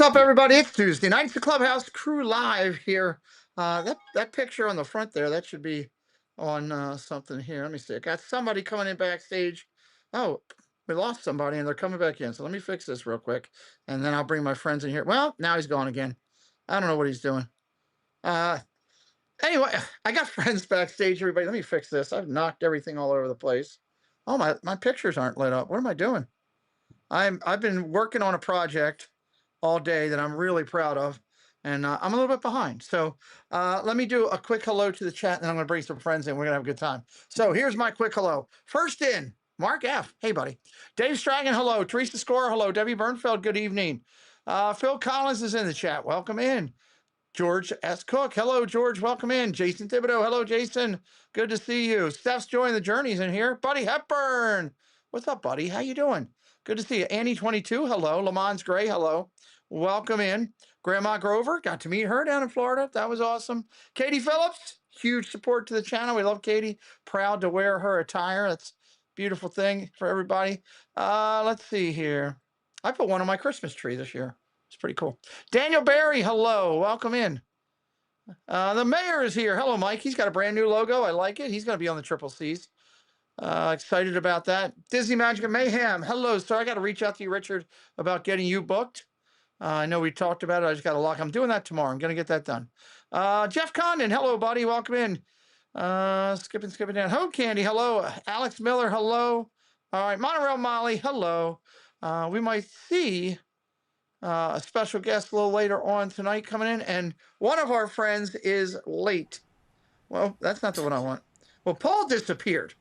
up, everybody? It's Tuesday night. It's the Clubhouse crew live here. That picture on the front there, that should be on something here. Let me see. I got somebody coming in backstage. Oh, we lost somebody and they're coming back in. So let me fix this real quick. And then I'll bring my friends in here. Well, now he's gone again. I don't know what he's doing. Anyway, I got friends backstage, everybody. Let me fix this. I've knocked everything all over the place. Oh, my pictures aren't lit up. What am I doing? I've been working on a project all day that I'm really proud of, and I'm a little bit behind. So let me do a quick hello to the chat, and then I'm going to bring some friends in. We're going to have a good time. So here's my quick hello. First in, Mark F. Hey, buddy. Dave Stragan, hello. Teresa Score, hello. Debbie Bernfeld, good evening. Phil Collins is in the chat. Welcome in. George S. Cook, hello, George. Welcome in. Jason Thibodeau, hello, Jason. Good to see you. Steph's joining the journeys in here. Buddy Hepburn. What's up, buddy? How you doing? Good to see you. Annie 22, hello. Lamont Gray, hello. Welcome in. Grandma Grover, got to meet her down in Florida. That was awesome. Katie Phillips, huge support to the channel. We love Katie. Proud to wear her attire. That's a beautiful thing for everybody. Let's see here. I put one on my Christmas tree this year. It's pretty cool. Daniel Barry, hello. Welcome in. The mayor is here. Hello, Mike. He's got a brand new logo. I like it. He's going to be on the Triple C's. Excited about that. Disney Magic and Mayhem. Hello, sir. I got to reach out to you, Richard, about getting you booked. I know we talked about it. I just got to lock. I'm doing that tomorrow. I'm going to get that done. Jeff Condon. Hello, buddy. Welcome in. Skipping down. Ho Candy. Hello. Alex Miller. Hello. All right. Monorail Molly. Hello. We might see a special guest a little later on tonight coming in. And one of our friends is late. Well, that's not the one I want. Well, Paul disappeared.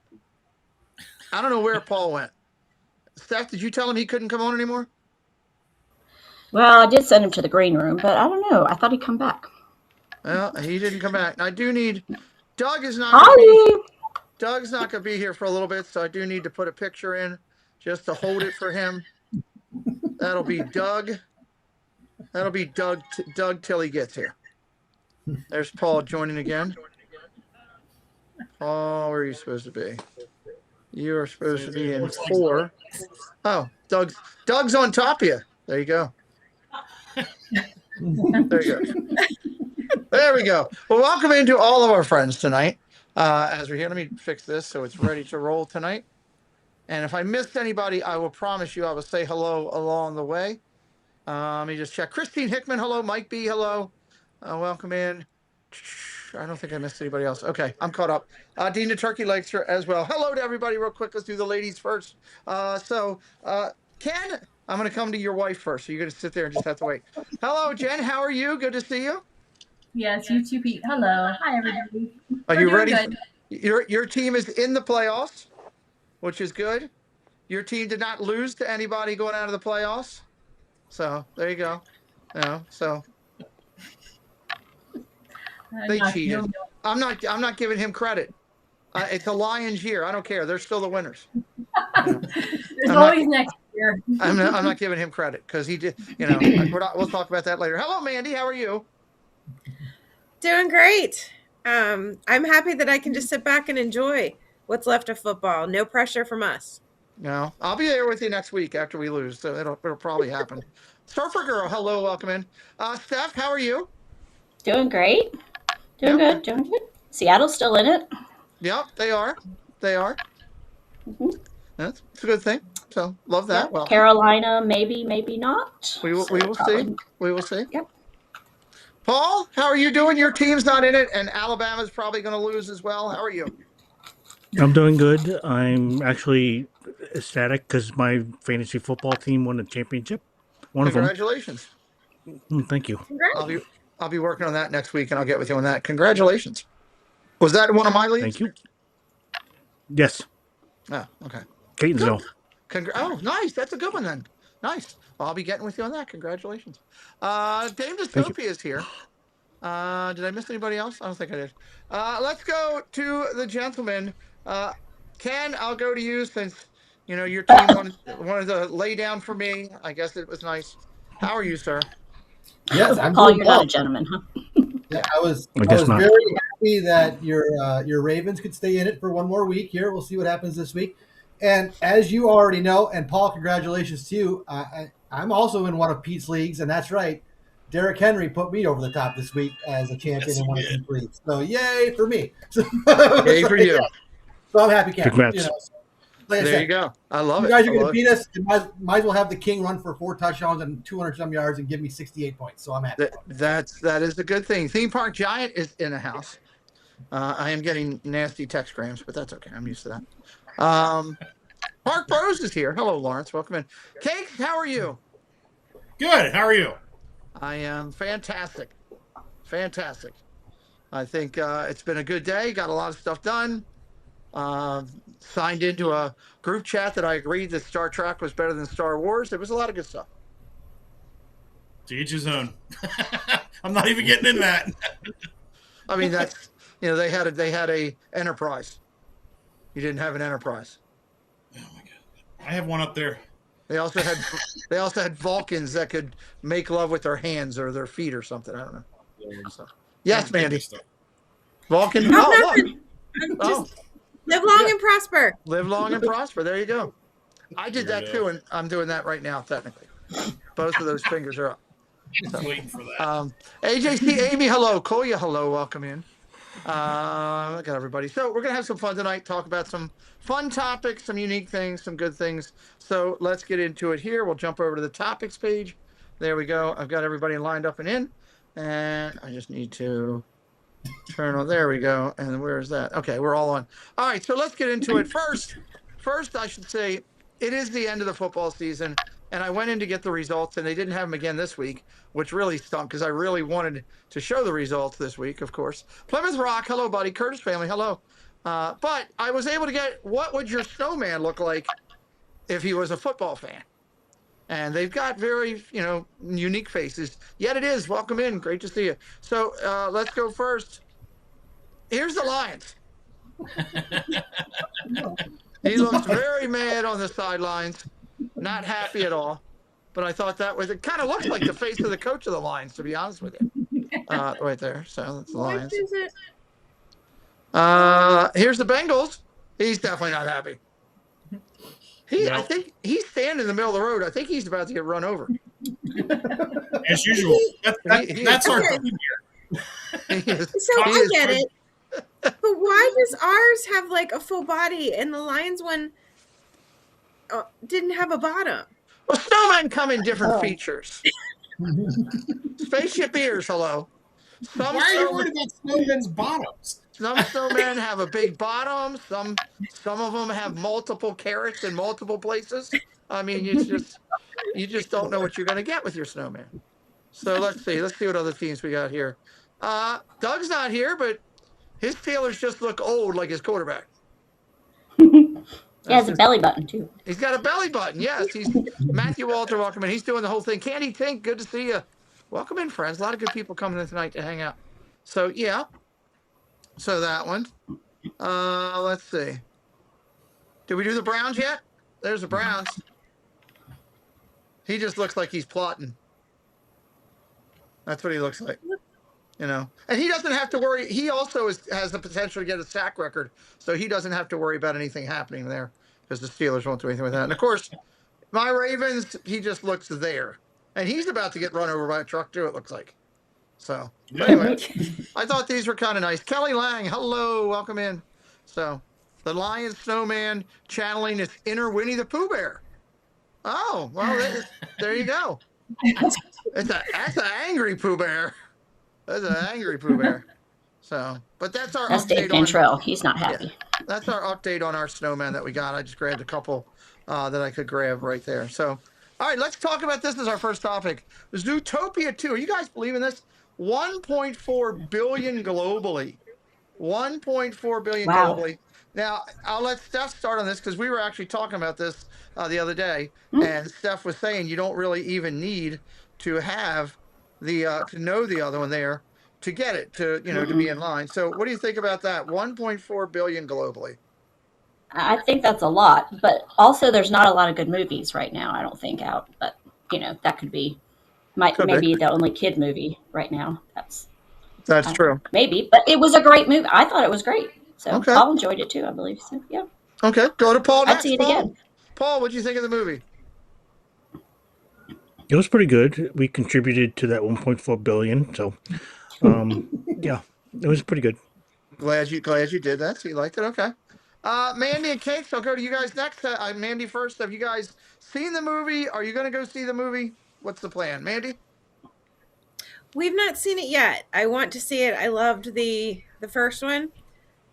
I don't know where Paul went. Steph, did you tell him he couldn't come on anymore? Well, I did send him to the green room, but I don't know. I thought he'd come back. Well, he didn't come back. I do need... Doug's not going to be here for a little bit, so I do need to put a picture in just to hold it for him. That'll be Doug. That'll be Doug till he gets here. There's Paul joining again. Paul, where are you supposed to be? You are supposed to be in 4. Oh, Doug's on top of you. There you go. There you go. There we go. Well, welcome into all of our friends tonight. As we're here, let me fix this so it's ready to roll tonight. And if I missed anybody, I will promise you I will say hello along the way. Let me just check. Christine Hickman, hello. Mike B, hello. Welcome in. I don't think I missed anybody else. Okay, I'm caught up. Dina Turkey likes her as well. Hello to everybody real quick. Let's do the ladies first. Ken, I'm going to come to your wife first, so you're going to sit there and just have to wait. Hello, Jen. How are you? Good to see you. Yes, you too, Pete. Hello. Hi, everybody. Are you ready? Your team is in the playoffs, which is good. Your team did not lose to anybody going out of the playoffs. So there you go. So they cheated. I'm not giving him credit. It's a Lions year. I don't care. They're still the winners. There's always next year. I'm not giving him credit because he did. We'll talk about that later. Hello, Mandy. How are you? Doing great. I'm happy that I can just sit back and enjoy what's left of football. No pressure from us. No, I'll be there with you next week after we lose, so it'll probably happen. Surfer Girl, hello, welcome in. Steph, how are you? Doing great. Doing good. Seattle's still in it. Yep, they are. Mm-hmm. That's a good thing. So love that. Yep. Well, Carolina, maybe not. We will see. We will see. Yep. Paul, how are you doing? Your team's not in it, and Alabama's probably going to lose as well. How are you? I'm doing good. I'm actually ecstatic because my fantasy football team won the championship. Congratulations. Thank you. I'll be working on that next week, and I'll get with you on that. Congratulations. Was that one of my leagues? Thank you. Yes. Oh, okay. Catonsville. Oh, nice. That's a good one then. Nice. Well, I'll be getting with you on that. Congratulations. Dame Dystopia is here. Did I miss anybody else? I don't think I did. Let's go to the gentleman. Ken, I'll go to you since your team wanted to lay down for me. I guess it was nice. How are you, sir? Yes, I'm Paul, you're not a gentleman, huh? Yeah, I was very happy that your Ravens could stay in it for one more week here. We'll see what happens this week. And as you already know, and Paul, congratulations to you. I'm also in one of Pete's leagues, and that's right. Derrick Henry put me over the top this week as a champion in one of his leagues. So yay for me! Yay for you! Yeah. So I'm happy, Ken. Congrats. You know, like I There said, you go. I love you it. guys are going to beat us. You might as well have the King run for 4 touchdowns and 200 some yards and give me 68 points. So I'm happy. That is a good thing. Theme Park Giant is in the house. I am getting nasty textgrams, but that's okay. I'm used to that. Mark Bros is here. Hello, Lawrence. Welcome in. Cake, how are you? Good. How are you? I am fantastic. Fantastic. I think it's been a good day. Got a lot of stuff done. Signed into a group chat that I agreed that Star Trek was better than Star Wars. It was a lot of good stuff. To each his own. I'm not even getting in that. I mean, that's they had a Enterprise. You didn't have an Enterprise. Oh my god! I have one up there. They also had Vulcans that could make love with their hands or their feet or something. I don't know. So, yes, Mandy. Vulcan. Oh, look. Live long and prosper. Live long and prosper. There you go. I did that too, and I'm doing that right now, technically. Both of those fingers are up. So, waiting for that. AJC, Amy, hello. Koya, hello. Welcome in. I got everybody. So we're going to have some fun tonight, talk about some fun topics, some unique things, some good things. So let's get into it here. We'll jump over to the topics page. There we go. I've got everybody lined up and in. And I just need to turn on. There we go. And where is that? Okay, we're all on. All right, so let's get into it. First, I should say, it is the end of the football season. And I went in to get the results, and they didn't have them again this week, which really stunk because I really wanted to show the results this week, of course. Plymouth Rock, hello, buddy. Curtis family, hello. But I was able to get what would your snowman look like if he was a football fan. And they've got very, unique faces. Yet it is. Welcome in. Great to see you. So let's go first. Here's the Lions. He looks very mad on the sidelines. Not happy at all. But I thought it kind of looks like the face of the coach of the Lions, to be honest with you. Right there. So that's the Lions. Here's the Bengals. He's definitely not happy. I think he's standing in the middle of the road. I think he's about to get run over. As usual. That's our theme here. I get it. But why does ours have like a full body and the Lions one didn't have a bottom? Well, snowmen come in different features. Spaceship ears, hello. Why are you worried about snowmen's bottoms? Some snowmen have a big bottom. Some of them have multiple carrots in multiple places. I mean, you just don't know what you're going to get with your snowman. So let's see what other teams we got here. Doug's not here, but his Steelers just look old, like his quarterback. He has a belly button too. He's got a belly button. Yes, he's Matthew Walter. Welcome in. He's doing the whole thing. Candy Tink, good to see you. Welcome in, friends. A lot of good people coming in tonight to hang out. So yeah. So that one. Let's see. Did we do the Browns yet? There's the Browns. He just looks like he's plotting. That's what he looks like. And he doesn't have to worry. He also has the potential to get a sack record, so he doesn't have to worry about anything happening there because the Steelers won't do anything with that. And of course, my Ravens, he just looks there, and he's about to get run over by a truck too. It looks like. So anyway, I thought these were kind of nice. Kelly Lang, hello, welcome in. So the Lion Snowman channeling his inner Winnie the Pooh Bear. Oh well, there you go. That's an angry Pooh Bear. That's an angry Pooh Bear. So, but that's our That's update Dave Cantrell. He's not happy. Yeah, that's our update on our snowman that we got. I just grabbed a couple that I could grab right there. So, all right, let's talk about this as our first topic. Zootopia 2. You guys believe in this? 1.4 billion globally. 1.4 billion globally. Now, I'll let Steph start on this because we were actually talking about this the other day, and Steph was saying you don't really even need to have to know the other one there to get it to to be in line. So what do you think about that? 1.4 billion globally. I think that's a lot, but also there's not a lot of good movies right now. I don't think out, but that could be maybe the only kid movie right now. That's true. Maybe, but it was a great movie. I thought it was great. So Paul enjoyed it too, I believe. So yeah. Okay, go to Paul next. I'd see it again. Paul, what do you think of the movie? It was pretty good. We contributed to that 1.4 billion. So, yeah, it was pretty good. Glad you did that. So you liked it. Okay. Mandy and Cakes, I'll go to you guys next. Mandy first. Have you guys seen the movie? Are you going to go see the movie? What's the plan, Mandy? We've not seen it yet. I want to see it. I loved the first one.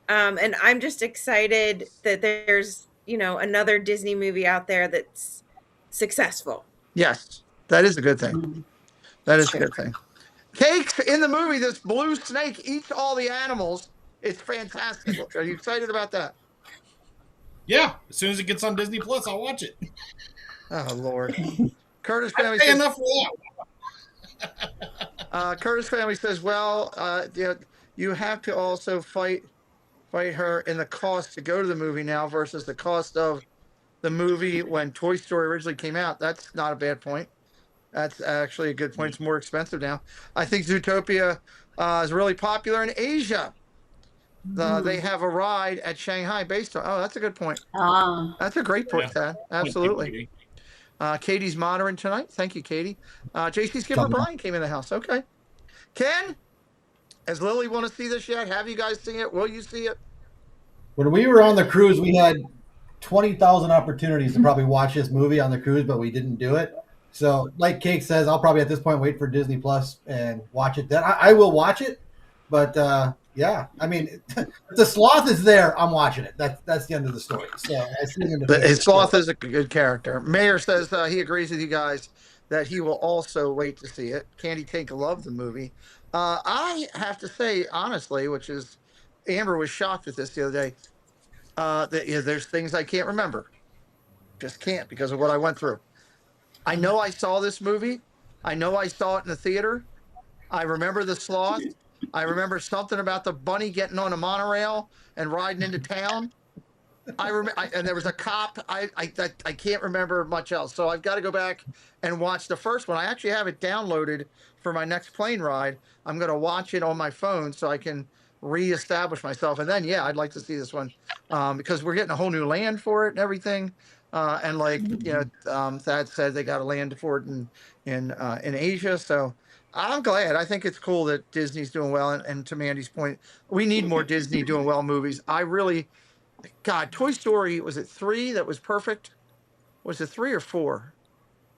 And I'm just excited that there's, another Disney movie out there that's successful. Yes, that is a good thing. Mm. That is a good thing. Cakes, in the movie, this blue snake eats all the animals. It's fantastic. Are you excited about that? Yeah, as soon as it gets on Disney Plus, I'll watch it. Oh Lord. Curtis I family pay says, enough for that. Curtis family says, well, you have to also fight her in the cost to go to the movie now versus the cost of the movie when Toy Story originally came out. That's not a bad point. That's actually a good point. It's more expensive now. I think Zootopia is really popular in Asia. They have a ride at Shanghai based on. Oh, that's a good point. That's a great point, Tad. Absolutely. Katie's moderating tonight. Thank you, Katie. JC Skipper Brian came in the house. Okay. Ken, has Lily want to see this yet? Have you guys seen it? Will you see it? When we were on the cruise, we had 20,000 opportunities to probably watch this movie on the cruise, but we didn't do it. So, like Cake says, I'll probably at this point wait for Disney Plus and watch it then. I will watch it, but yeah, I mean, if the sloth is there, I'm watching it. That's the end of the story. So I see him in the sloth is a good character. Mayor says he agrees with you guys that he will also wait to see it. Candy Tank loved the movie. I have to say, honestly, which is Amber was shocked at this the other day, that there's things I can't remember. Just can't because of what I went through. I know I saw this movie. I know I saw it in the theater. I remember the sloth. I remember something about the bunny getting on a monorail and riding into town. I remember, and there was a cop. I can't remember much else. So I've got to go back and watch the first one. I actually have it downloaded for my next plane ride. I'm going to watch it on my phone so I can reestablish myself. And then, yeah, I'd like to see this one because we're getting a whole new land for it and everything. And like Thad said, they got a land for it in Asia. So I'm glad. I think it's cool that Disney's doing well. And to Mandy's point, we need more Disney doing well movies. God, Toy Story, was it 3 that was perfect? Was it 3 or 4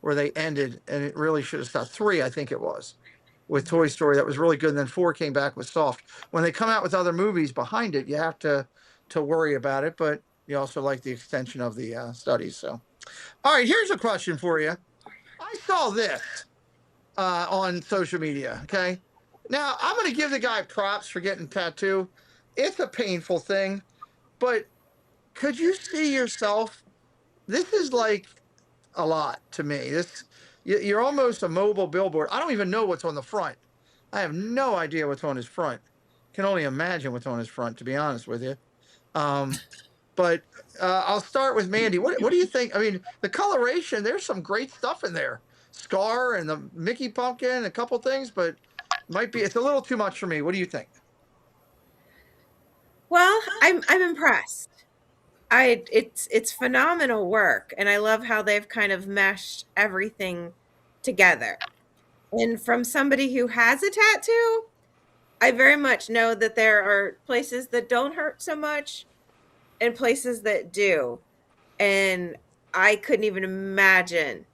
where they ended and it really should have stopped? 3, I think it was, with Toy Story. That was really good. And then 4 came back with soft. When they come out with other movies behind it, you have to worry about it. But you also like the extension of the studies. So, all right, here's a question for you. I saw this on social media, okay? Now, I'm going to give the guy props for getting tattoo. It's a painful thing, but could you see yourself? This is like a lot to me. You're almost a mobile billboard. I don't even know what's on the front. I have no idea what's on his front. Can only imagine what's on his front, to be honest with you. But I'll start with Mandy. What do you think? I mean, the coloration, there's some great stuff in there. Scar and the Mickey pumpkin, a couple things, but it's a little too much for me. What do you think? Well, I'm impressed. It's phenomenal work, and I love how they've kind of meshed everything together. And from somebody who has a tattoo, I very much know that there are places that don't hurt so much and places that do. And I couldn't even imagine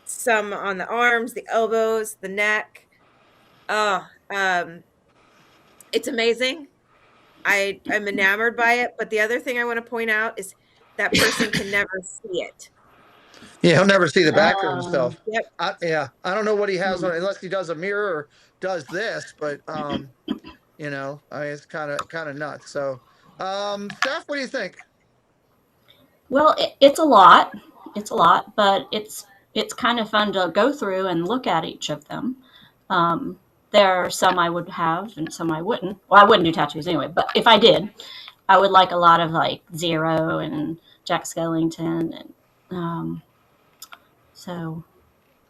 some on the arms, the elbows, the neck. It's amazing. I'm enamored by it. But the other thing I want to point out is that person can never see it. Yeah, he'll never see the back of himself. Yep. I don't know what he has on, unless he does a mirror or does this, but it's kind of nuts. So, Steph, what do you think? Well, it's a lot. It's a lot, but it's kind of fun to go through and look at each of them. There are some I would have and some I wouldn't. Well, I wouldn't do tattoos anyway, but if I did, I would like a lot of like Zero and Jack Skellington. And so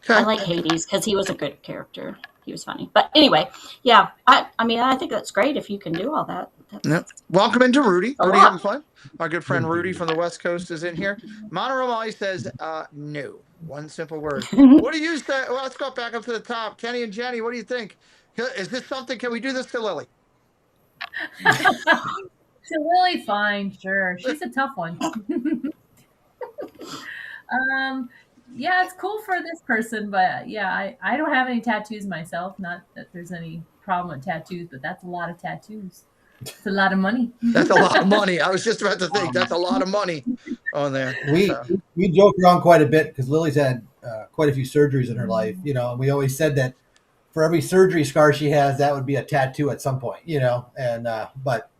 Okay. I like Hades because he was a good character. He was funny. But anyway, yeah, I mean, I think that's great if you can do all that. Yep. Welcome into Rudy. A Rudy lot. having fun? Our good friend Rudy from the West Coast is in here. Monorail Molly says, no. One simple word. What do you say? Well, let's go back up to the top. Kenny and Jenny, what do you think? Is this something? Can we do this to Lily? To Lily, fine, sure. She's a tough one. Yeah, it's cool for this person, but yeah, I don't have any tattoos myself. Not that there's any problem with tattoos, but that's a lot of tattoos. It's a lot of money. That's a lot of money. I was just about to think that's a lot of money on there. We joke around quite a bit because Lily's had quite a few surgeries in her life, you know, and we always said that for every surgery scar she has, that would be a tattoo at some point, you know, and but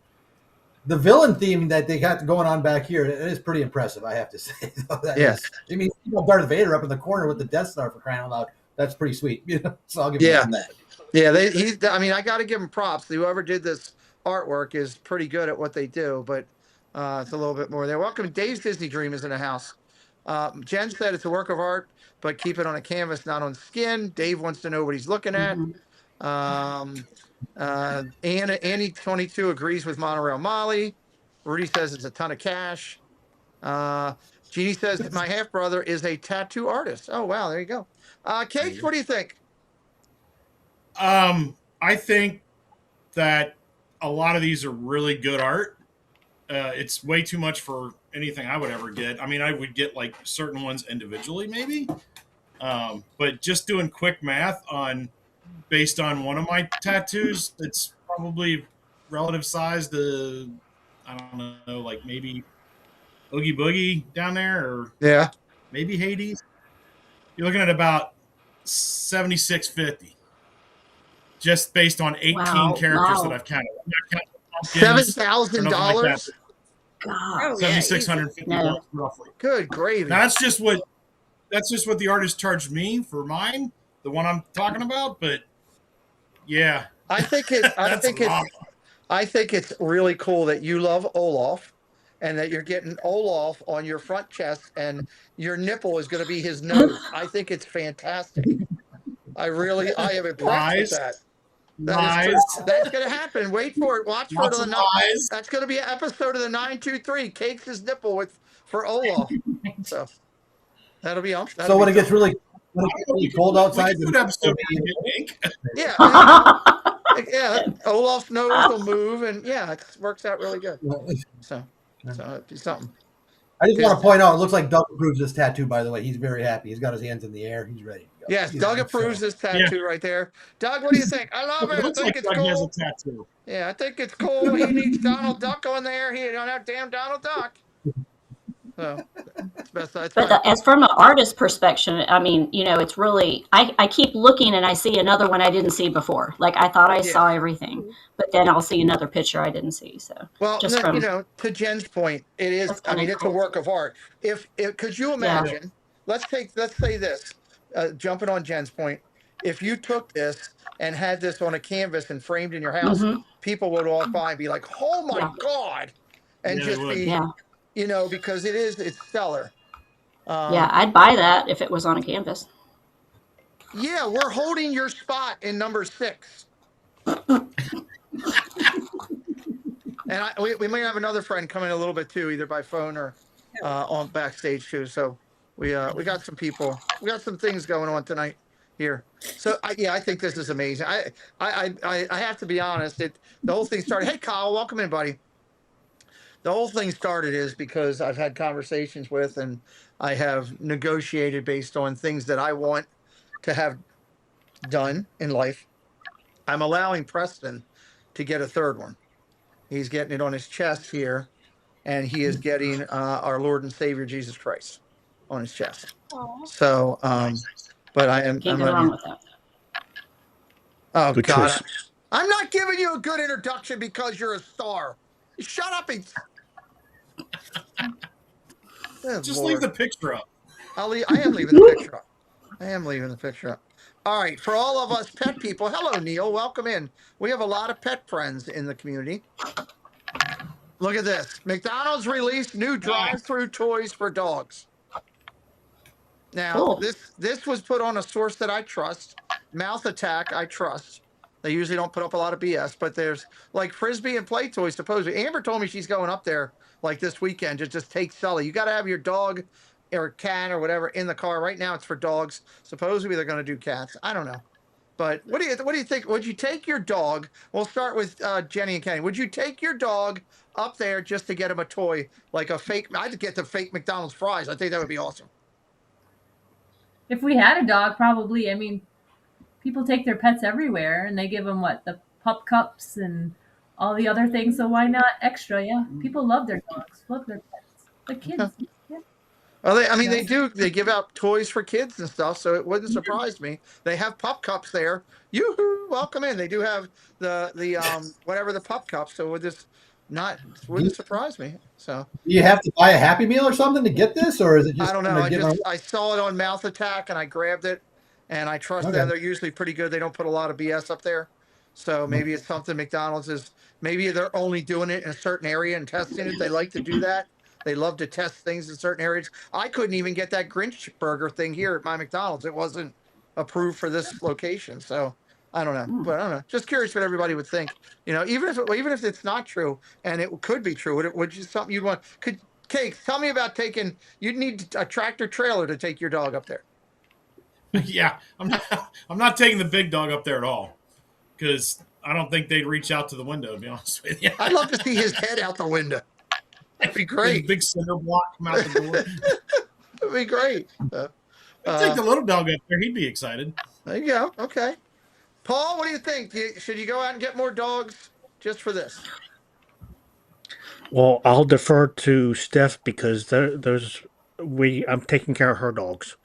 the villain theme that they got going on back here, it is pretty impressive, I have to say. Yes. I mean, you know, Darth Vader up in the corner with the Death Star, for crying out loud. That's pretty sweet, you know. So I'll give him that. Yeah, I mean, I got to give him props. Whoever did this artwork is pretty good at what they do, but it's a little bit more there. Welcome, Dave's Disney Dream is in the house. Jen said it's a work of art, but keep it on a canvas, not on skin. Dave wants to know what he's looking at. Annie 22 agrees with Monorail Molly. Rudy says it's a ton of cash. Jeannie says my half brother is a tattoo artist. Oh wow, there you go. Kate, what do you think? I think that a lot of these are really good art. It's way too much for anything I would ever get. I mean, I would get like certain ones individually, maybe. But just doing quick math based on one of my tattoos, it's probably relative size to, I don't know, like maybe Oogie Boogie down there, or maybe Hades. You're looking at about $76.50, just based on 18 characters that I've counted. $7,000. $7,650 roughly. Good gravy. That's just what the artist charged me for mine, the one I'm talking about. But yeah, I think it's really cool that you love Olaf, and that you're getting Olaf on your front chest, and your nipple is going to be his nose. I think it's fantastic. I am impressed with that. That's going to happen. Wait for it. Watch for it. That's going to be an episode of the 923. Cakes his nipple for Olaf. So that'll be awesome. So when it gets really cold outside, yeah, Olaf's nose will move, and it works out really good. So it'd be something. I just want to point out, it looks like Doug approves this tattoo, by the way. He's very happy. He's got his hands in the air. He's ready to go. Yes, Doug approves this tattoo right there. Doug, what do you think? I love it. I think it's cool. Has a tattoo. Yeah, I think it's cool. He needs Donald Duck on there. He don't have damn Donald Duck. So but as from an artist perspective, I mean, you know, it's really, I keep looking and I see another one I didn't see before. Like I thought I saw everything, but then I'll see another picture I didn't see. So you know, to Jen's point, it is. I mean, it's a work of art. If could you imagine? Let's say this. Jumping on Jen's point, if you took this and had this on a canvas and framed in your house, people would walk by and be like, "Oh my God," and just be. You know, because it's stellar. I'd buy that if it was on a canvas. Yeah, we're holding your spot in number 6. And we may have another friend coming a little bit too, either by phone or on backstage too. So we got some people, we got some things going on tonight here. So I think this is amazing. I have to be honest. The whole thing started. Hey, Kyle, welcome in, buddy. The whole thing started is because I've had conversations with, and I have negotiated based on things that I want to have done in life. I'm allowing Preston to get a third one. He's getting it on his chest here, and he is getting our Lord and Savior Jesus Christ on his chest. Aww. So, but I'm wrong with that. Oh, good God. I'm not giving you a good introduction because you're a star. Shut up and... Just Lord. Leave the picture up. I am leaving the picture up. I am leaving the picture up. All right, for all of us pet people, hello, Neil. Welcome in. We have a lot of pet friends in the community. Look at this. McDonald's released new drive-through toys for dogs. Now, this was put on a source that I trust. Mouth Attack, I trust. They usually don't put up a lot of BS, but there's like Frisbee and play toys supposedly. Amber told me she's going up there like this weekend to just take Sully. You got to have your dog or cat or whatever in the car. Right now, it's for dogs. Supposedly, they're going to do cats. I don't know. But what do you think? Would you take your dog? We'll start with Jenny and Kenny. Would you take your dog up there just to get him a toy, like a fake? I'd get the fake McDonald's fries. I think that would be awesome. If we had a dog, probably. I mean, people take their pets everywhere, and they give them the pup cups and all the other things. So why not extra? Yeah, people love their dogs, love their pets, the kids. Yeah. Well, they do. They give out toys for kids and stuff, so it wouldn't surprise me. They have pup cups there. Yoo-hoo, welcome in. They do have the whatever the pup cups, so wouldn't surprise me. So Do you have to buy a Happy Meal or something to get this, or is it just? I don't know. I saw it on Mouth Attack and I grabbed it, and I trust them. They're usually pretty good. They don't put a lot of BS up there, so maybe it's something McDonald's is. Maybe they're only doing it in a certain area and testing it. They like to do that. They love to test things in certain areas. I couldn't even get that Grinch burger thing here at my McDonald's. It wasn't approved for this location. So I don't know. But I don't know. Just curious what everybody would think. Even if it's not true, and it could be true, would you something you'd want? Cake, tell me about you'd need a tractor trailer to take your dog up there. Yeah, I'm not taking the big dog up there at all, because I don't think they'd reach out to the window, to be honest with you. I'd love to see his head out the window. That'd be great. Big cinder block come out the door. That'd be great. I'd take the little dog up there. He'd be excited. There you go. Okay. Paul, what do you think? Should you go out and get more dogs just for this? Well, I'll defer to Steph because I'm taking care of her dogs.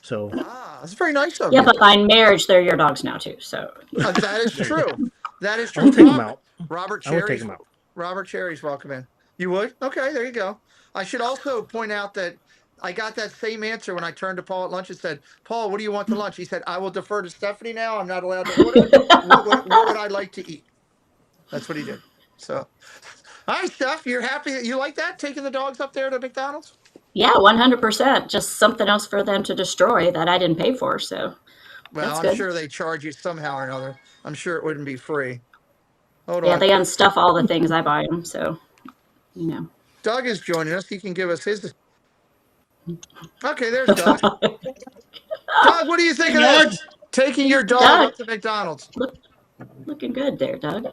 So that's very nice of you. Yeah, but by marriage, they're your dogs now too. So that is true. That is true. I'll take them out. Robert I would take Cherry's them out. Robert Cherry's welcome in. You would? Okay, there you go. I should also point out that I got that same answer when I turned to Paul at lunch and said, Paul, what do you want to lunch? He said, I will defer to Stephanie now. I'm not allowed to order. what would I like to eat? That's what he did. So, all right, Steph, you're happy? You like that, taking the dogs up there to McDonald's? yeah, 100%. Just something else for them to destroy that I didn't pay for. So Well, that's I'm good. sure they charge you somehow or another. I'm sure it wouldn't be free. Hold Yeah, on. they unstuff all the things I buy them. So, Doug is joining us. He can give us his. Okay, there's Doug. Doug, what do you think of this? Taking your dog up to McDonald's. Looking good there, Doug.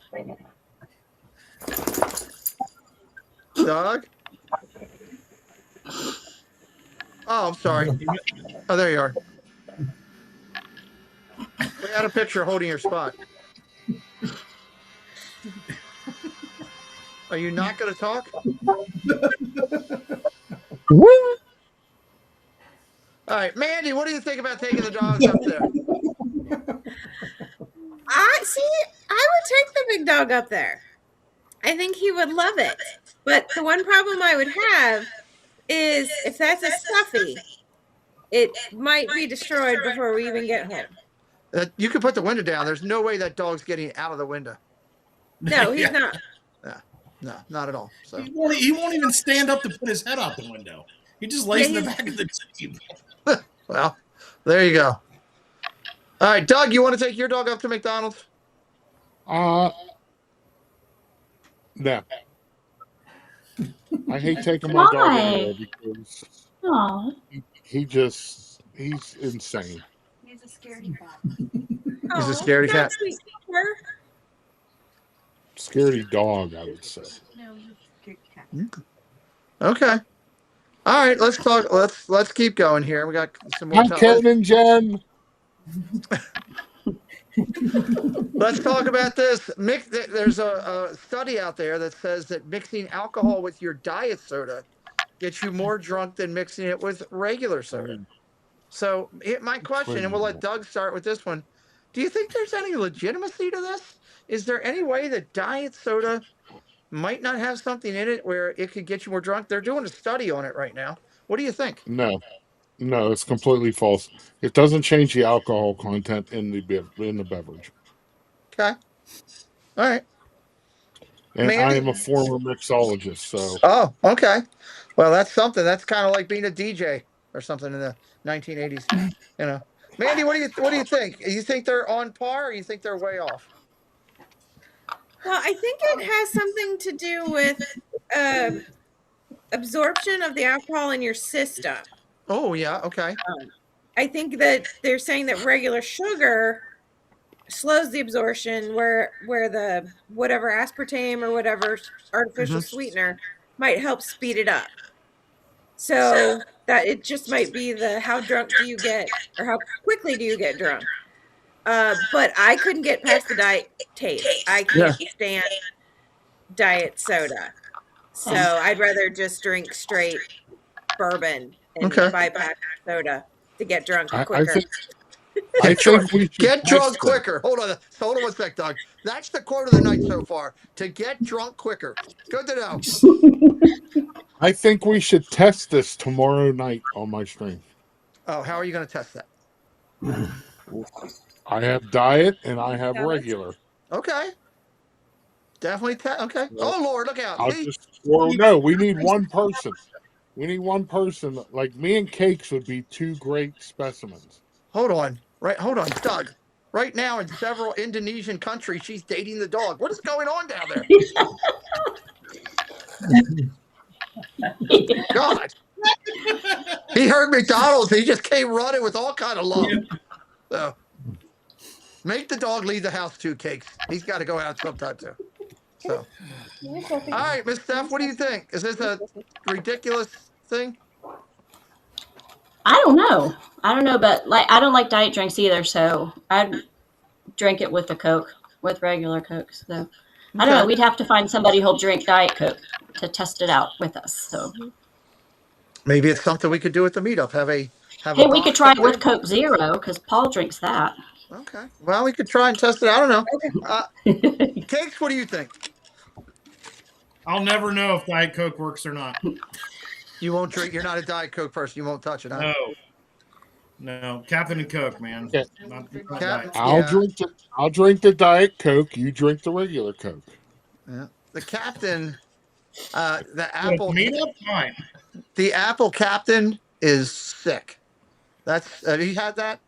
Doug? Oh, I'm sorry. Oh, there you are. We had a picture holding your spot. Are you not going to talk? All right, Mandy, what do you think about taking the dogs up there? I would take the big dog up there. I think he would love it. But the one problem I would have is if that's a stuffy, it might be destroyed before we even get home. You can put the window down. There's no way that dog's getting out of the window. No, he's not. No, not at all. So he won't even stand up to put his head out the window. He just lays in the back of the Jeep. Well, there you go. All right, Doug, you want to take your dog up to McDonald's? No. I hate taking my dog anywhere because he's insane. He's a scaredy cat. He's a scaredy cat. Scaredy dog, I would say. No, he's a scaredy cat. Okay. All right, let's talk. Let's keep going here. We got some more Hi, time. Ken and Jen. Let's talk about this. There's a study out there that says that mixing alcohol with your diet soda gets you more drunk than mixing it with regular soda. So my question, and we'll let Doug start with this one. Do you think there's any legitimacy to this? Is there any way that diet soda might not have something in it where it could get you more drunk? They're doing a study on it right now. What do you think? No, it's completely false. It doesn't change the alcohol content in the beverage. Okay. All right. And Mandy? I am a former mixologist, so. Oh, okay. Well, that's something. That's kind of like being a DJ or something in the 1980s. Mandy, what do you think? You think they're on par, or you think they're way off? Well, I think it has something to do with absorption of the alcohol in your system. Oh yeah, okay. I think that they're saying that regular sugar slows the absorption, where the whatever aspartame or whatever artificial sweetener might help speed it up. So that it just might be the how drunk do you get, or how quickly do you get drunk. But I couldn't get past the diet taste. I can't stand diet soda. So I'd rather just drink straight bourbon and bypass soda to get drunk I quicker. think I think we should Get drunk test it. quicker. Hold on 1 sec, Doug. That's the quote of the night so far. To get drunk quicker. Good to know. I think we should test this tomorrow night on my stream. Oh, how are you going to test that? I have diet and I have regular. Okay. Definitely. Okay. Oh Lord, look out. No, we need one person. We need one person. Like me and Cakes would be two great specimens. Hold on. Hold on, Doug. Right now in several Indonesian countries, she's dating the dog. What is going on down there? God. He heard McDonald's. He just came running with all kind of love. So make the dog leave the house too, Cakes. He's got to go out sometime too. So, all right, Miss Steph, what do you think? Is this a ridiculous thing? I don't know. But I don't like diet drinks either, so I'd drink it with a Coke, with regular Coke. So I don't know. We'd have to find somebody who'll drink Diet Coke to test it out with us. So maybe it's something we could do at the meetup. Hey, we could try it with Coke Zero because Paul drinks that. Okay. Well, we could try and test it. I don't know. Cakes, what do you think? I'll never know if Diet Coke works or not. You won't drink. You're not a Diet Coke person. You won't touch it, huh? No. Captain and Coke, man. Yeah. Not Diet. I'll drink the Diet Coke. You drink the regular Coke. Yeah. The Captain, the Apple. Meetup, fine. The Apple Captain is sick. Have you had that?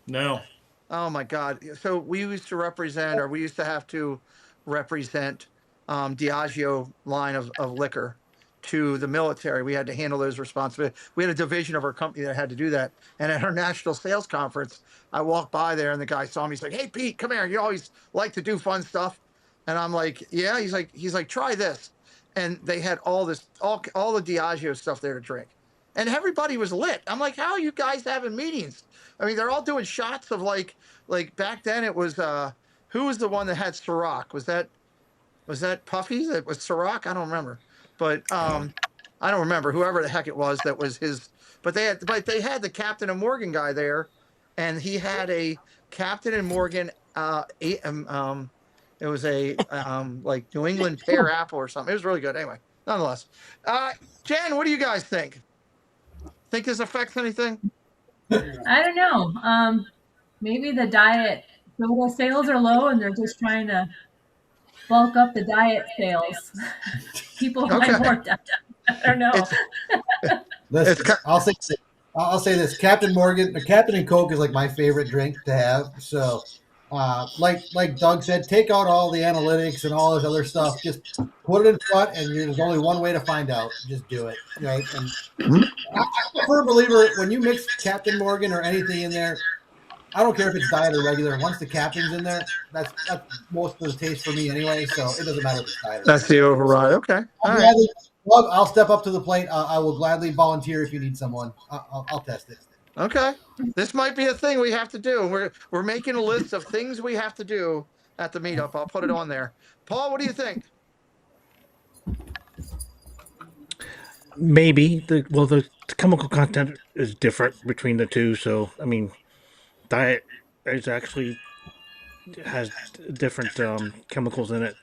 No. Oh my God. So we used to have to represent Diageo line of liquor to the military. We had to handle those responsibilities. We had a division of our company that had to do that. And at our national sales conference, I walked by there and the guy saw me. He's like, "Hey Pete, come here. You always like to do fun stuff." And I'm like, "Yeah." He's like, "Try this." And they had all the Diageo stuff there to drink. And everybody was lit. I'm like, "How are you guys having meetings?" I mean, they're all doing shots of like back then it was who was the one that had Ciroc? Was that Puffy that was Ciroc? I don't remember. But I don't remember whoever the heck it was that was his. But they had the Captain and Morgan guy there, and he had a Captain and Morgan. It was a like New England pear apple or something. It was really good. Anyway, nonetheless, Jen, what do you guys think? Think this affects anything? I don't know. Maybe the diet soda sales are low, and they're just trying to bulk up the diet sales. People buy more diet. I don't know. Listen, I'll say this: Captain Morgan, the Captain and Coke is like my favorite drink to have. So, like Doug said, take out all the analytics and all this other stuff. Just put it in front, and there's only one way to find out. Just do it, right? And I'm a firm believer when you mix Captain Morgan or anything in there. I don't care if it's diet or regular. Once the Captain's in there, that's most of the taste for me anyway. So it doesn't matter if it's diet. That's the override. Okay. I'll step up to the plate. I will gladly volunteer if you need someone. I'll test it. Okay. This might be a thing we have to do. We're making a list of things we have to do at the meetup. I'll put it on there. Paul, what do you think? Maybe the chemical content is different between the two. So I mean, diet is actually has different chemicals in it.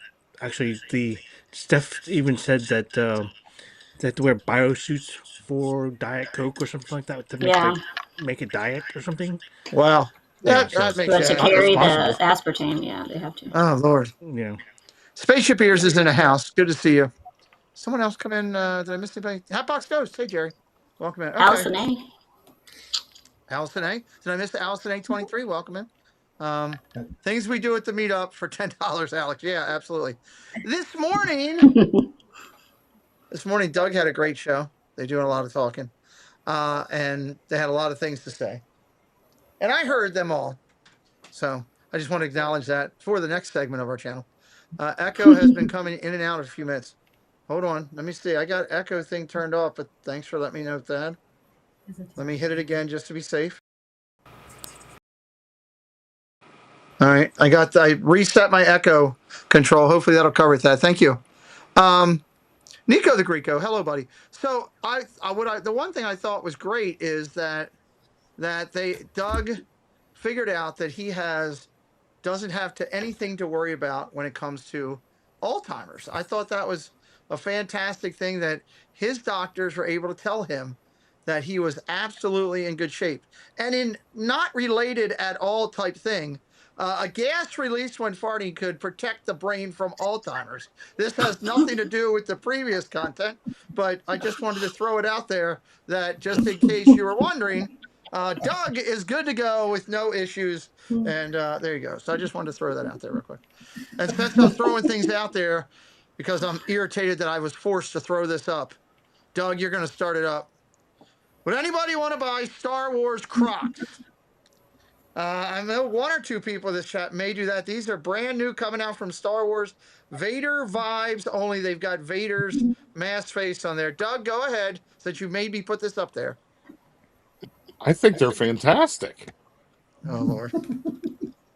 Actually, the Steph even said that they have to wear biosuits for Diet Coke or something like that to make it diet or something. Wow. That makes sense. To carry the aspartame, they have to. Oh Lord. Yeah. Spaceship Ears is in the house. Good to see you. Someone else come in. Did I miss anybody? Hotbox Ghost. Hey Jerry. Welcome in. Okay. Allison A. Allison A. Did I miss Allison A23? Welcome in. Things we do at the meetup for $10, Alex. Yeah, absolutely. This morning, Doug had a great show. They're doing a lot of talking. and they had a lot of things to say. And I heard them all. So I just want to acknowledge that for the next segment of our channel. Echo has been coming in and out a few minutes. Hold on. Let me see. I got echo thing turned off, but thanks for letting me know that. Let me hit it again just to be safe. All right. I reset my echo control. Hopefully that'll cover that. Thank you. Nico the Greco. Hello, buddy. So the one thing I thought was great is that Doug figured out that he doesn't have anything to worry about when it comes to Alzheimer's. I thought that was a fantastic thing that his doctors were able to tell him that he was absolutely in good shape. And in not related at all type thing, a gas released when farting could protect the brain from Alzheimer's. This has nothing to do with the previous content, but I just wanted to throw it out there that just in case you were wondering, Doug is good to go with no issues. And there you go. So I just wanted to throw that out there real quick. And since I'm throwing things out there, because I'm irritated that I was forced to throw this up, Doug, you're going to start it up. Would anybody want to buy Star Wars Crocs? I know one or two people in this chat may do that. These are brand new coming out from Star Wars. Vader vibes, only they've got Vader's mask face on there. Doug, go ahead, since you made me put this up there. I think they're fantastic. Oh, Lord.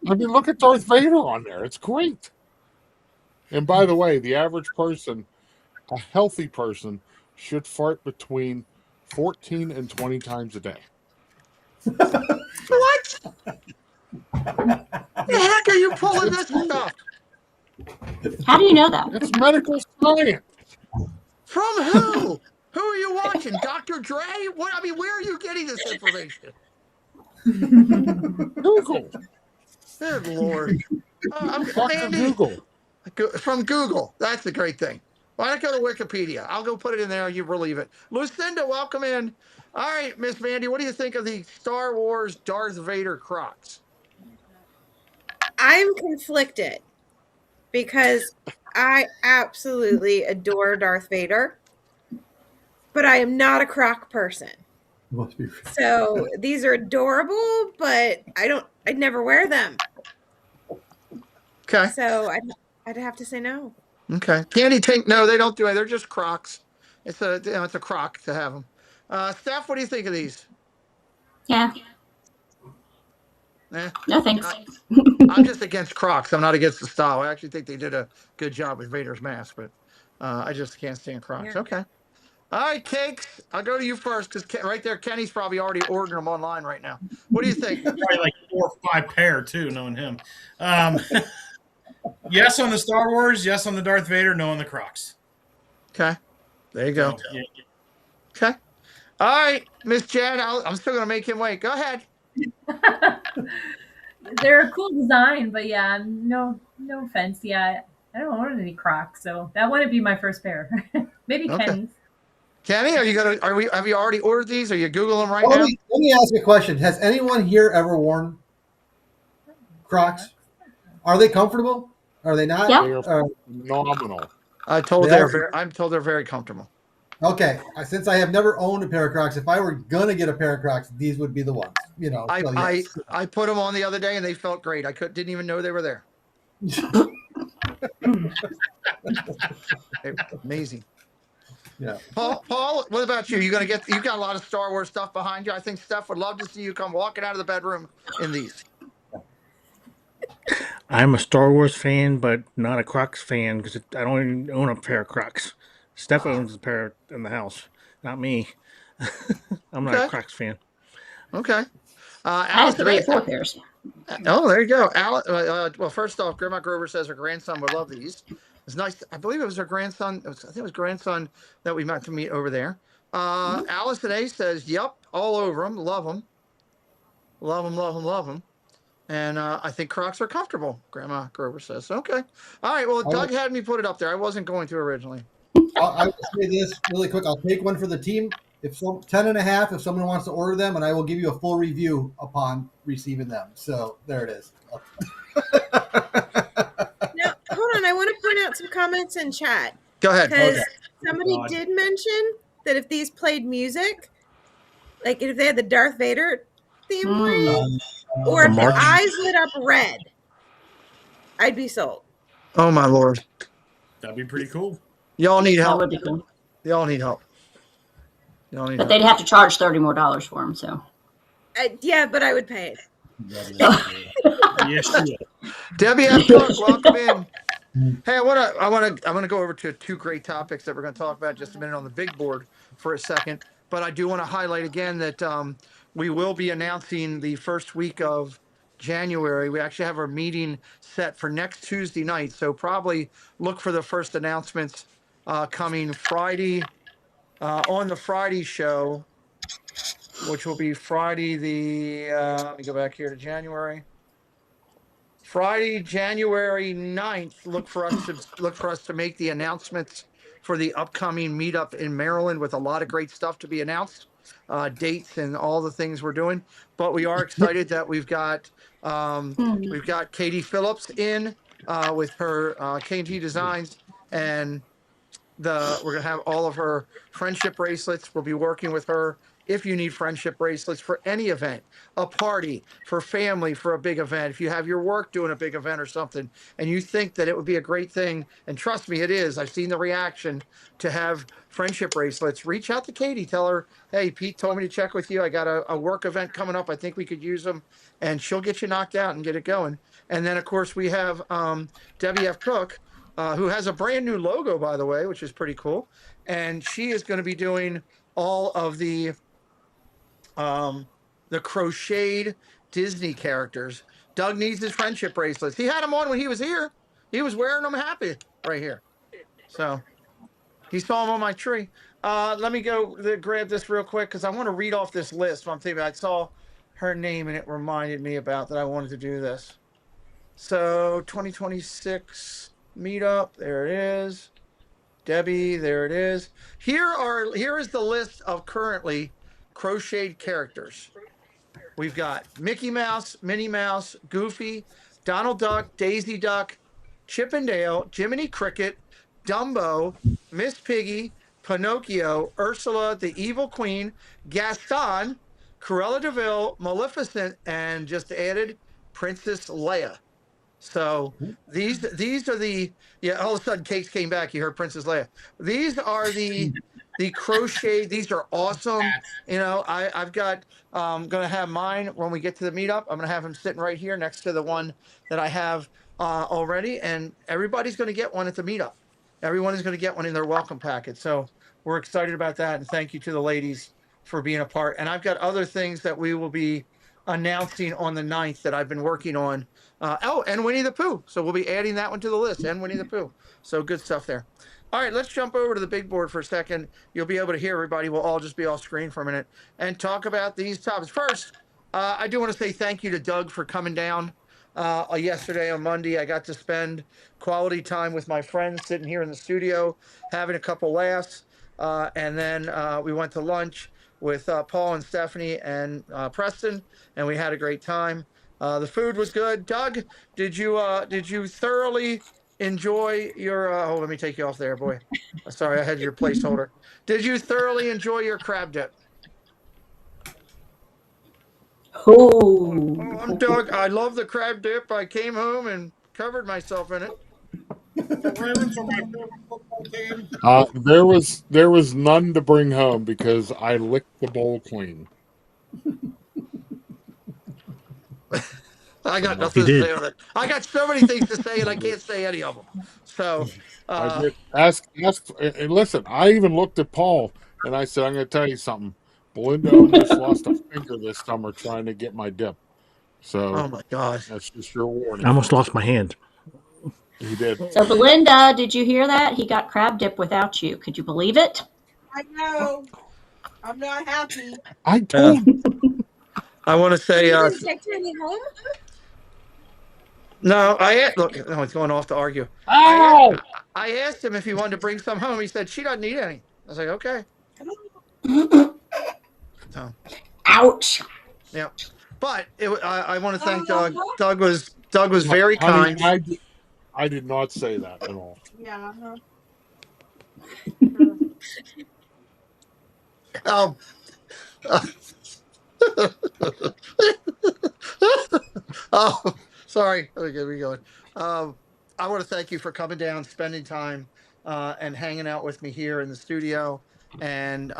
I mean, look at Darth Vader on there. It's great. And by the way, the average person, a healthy person, should fart between 14 and 20 times a day. What? The heck are you pulling this stuff? How do you know that? It's medical science. From who? Who are you watching? Dr. Dre? What? I mean, where are you getting this information? Google. Good Lord. Dr. Andy, Google. from Google. That's a great thing. Why not go to Wikipedia? I'll go put it in there. You believe it. Lucinda, welcome in. All right, Miss Mandy, what do you think of the Star Wars Darth Vader Crocs? I'm conflicted because I absolutely adore Darth Vader, but I am not a Croc person. Must be. So these are adorable, but I'd never wear them. Okay. So I'd have to say no. Okay. Candy Tank, no, they don't do it. They're just Crocs. It's a Croc to have them. Steph, what do you think of these? Yeah. No thanks. I'm just against Crocs. I'm not against the style. I actually think they did a good job with Vader's mask, but I just can't stand Crocs. Yeah. Okay. All right, Cakes. I'll go to you first because right there, Kenny's probably already ordering them online right now. What do you think? Probably like 4 or 5 pair too, knowing him. Yes on the Star Wars, yes on the Darth Vader, no on the Crocs. Okay. There you go. Yeah. Okay. All right, Miss Jen, I'm still going to make him wait. Go ahead. They're a cool design, but yeah, no offense. Yeah, I don't own any Crocs, so that wouldn't be my first pair. Maybe Okay. Kenny's. Kenny, have you already ordered these? Are you Googling them right Well, now? let me ask you a question. Has anyone here ever worn Crocs? Are they comfortable? Are they not? Yeah. They are phenomenal. I'm told they're very comfortable. Okay. Since I have never owned a pair of Crocs, if I were gonna get a pair of Crocs, these would be the ones. You know. So yes. I put them on the other day and they felt great. I didn't even know they were there. Amazing. Yeah. Paul, what about you? You've got a lot of Star Wars stuff behind you. I think Steph would love to see you come walking out of the bedroom in these. I'm a Star Wars fan, but not a Crocs fan because I don't even own a pair of Crocs. Steph owns a pair in the house, not me. I'm not a Crocs fan. Okay. I have Alice, 3 or 4 pairs. Oh, there you go. Well, first off, Grandma Grover says her grandson would love these. It's nice. I believe it was her grandson. I think it was grandson that we met to meet over there. Allison A says, "Yep, all over them. Love them. Love them. Love them. Love them." And I think Crocs are comfortable. Grandma Grover says, "Okay, all right." Well, Doug had me put it up there. I wasn't going to originally. I will say this really quick. I'll take one for the team. 10.5, if someone wants to order them, and I will give you a full review upon receiving them. So there it is. Now, hold on. I want to point out some comments in chat. Go ahead. Because Okay. somebody did mention that if these played music, Like if they had the Darth Vader theme Mm. parade, or The if the March? eyes lit up red, I'd be sold. Oh my Lord. That'd be pretty cool. Y'all need That help. would be cool. Y'all need help. Y'all need But help. they'd have to charge $30 more for them. So Yeah, but I would pay it. Yes, you will. Debbie F. Cook, welcome in. Hey, I want to go over to two great topics that we're going to talk about just a minute on the big board for a second. But I do want to highlight again that we will be announcing the first week of January. We actually have our meeting set for next Tuesday night, so probably look for the first announcements coming Friday on the Friday show, which will be Friday the. Let me go back here to January. Friday, January 9th, look for us to make the announcements for the upcoming meetup in Maryland with a lot of great stuff to be announced, dates and all the things we're doing. But we are excited that we've got Katie Phillips in with her K&T Designs, and we're gonna have all of her friendship bracelets. We'll be working with her if you need friendship bracelets for any event, a party, for family, for a big event. If you have your work doing a big event or something, and you think that it would be a great thing, and trust me, it is. I've seen the reaction to have friendship bracelets. Reach out to Katie. Tell her, hey, Pete told me to check with you. I got a work event coming up. I think we could use them, and she'll get you knocked out and get it going. And then, of course, we have Debbie F. Cook, who has a brand new logo, by the way, which is pretty cool. And she is going to be doing all of the crocheted Disney characters. Doug needs his friendship bracelets. He had them on when he was here. He was wearing them happy right here. So he saw them on my tree. Let me go grab this real quick because I want to read off this list. I'm thinking I saw her name and it reminded me about that I wanted to do this. So 2026 meetup, there it is. Debbie, there it is. Here is the list of currently crocheted characters. We've got Mickey Mouse, Minnie Mouse, Goofy, Donald Duck, Daisy Duck, Chip and Dale, Jiminy Cricket, Dumbo, Miss Piggy, Pinocchio, Ursula, the Evil Queen, Gaston, Cruella de Vil, Maleficent, and just added Princess Leia. So these are the all of a sudden Cakes came back. You heard Princess Leia. These are the crochet. These are awesome. You know, I've got gonna have mine when we get to the meetup. I'm gonna have them sitting right here next to the one that I have already, and everybody's gonna get one at the meetup. Everyone is gonna get one in their welcome packet. So we're excited about that, and thank you to the ladies for being a part. And I've got other things that we will be announcing on the 9th that I've been working on. And Winnie the Pooh. So we'll be adding that one to the list, and Winnie the Pooh. So good stuff there. All right, let's jump over to the big board for a second. You'll be able to hear everybody. We'll all just be off screen for a minute and talk about these topics. First, I do want to say thank you to Doug for coming down yesterday on Monday. I got to spend quality time with my friends sitting here in the studio, having a couple laughs. And then we went to lunch with Paul and Stephanie and Preston, and we had a great time. The food was good. Doug, did you thoroughly enjoy your? Let me take you off there, boy. Sorry, I had your placeholder. Did you thoroughly enjoy your crab dip? Oh, I'm Doug. I love the crab dip. I came home and covered myself in it. There was none to bring home because I licked the bowl clean. I got nothing to say on it. I got so many things to say, and I can't say any of them. So I did ask, and listen. I even looked at Paul and I said, "I'm going to tell you something. Belinda almost lost a finger this summer trying to get my dip. So, oh my gosh, that's just your warning." I almost lost my hand. He did. so Belinda, did you hear that? He got crab dip without you. Could you believe it? I know. I'm not happy. I told. I want to say, You didn't take any home? no. Look, no, he's going off to argue. Ow! I asked him if he wanted to bring some home. He said she doesn't need any. I was like, okay. So, Ouch. yeah, but I want to thank Doug. Doug was very Honey, kind. I did not say that at all. Yeah. Um, Oh, sorry. Okay, we going. I want to thank you for coming down, spending time, and hanging out with me here in the studio. And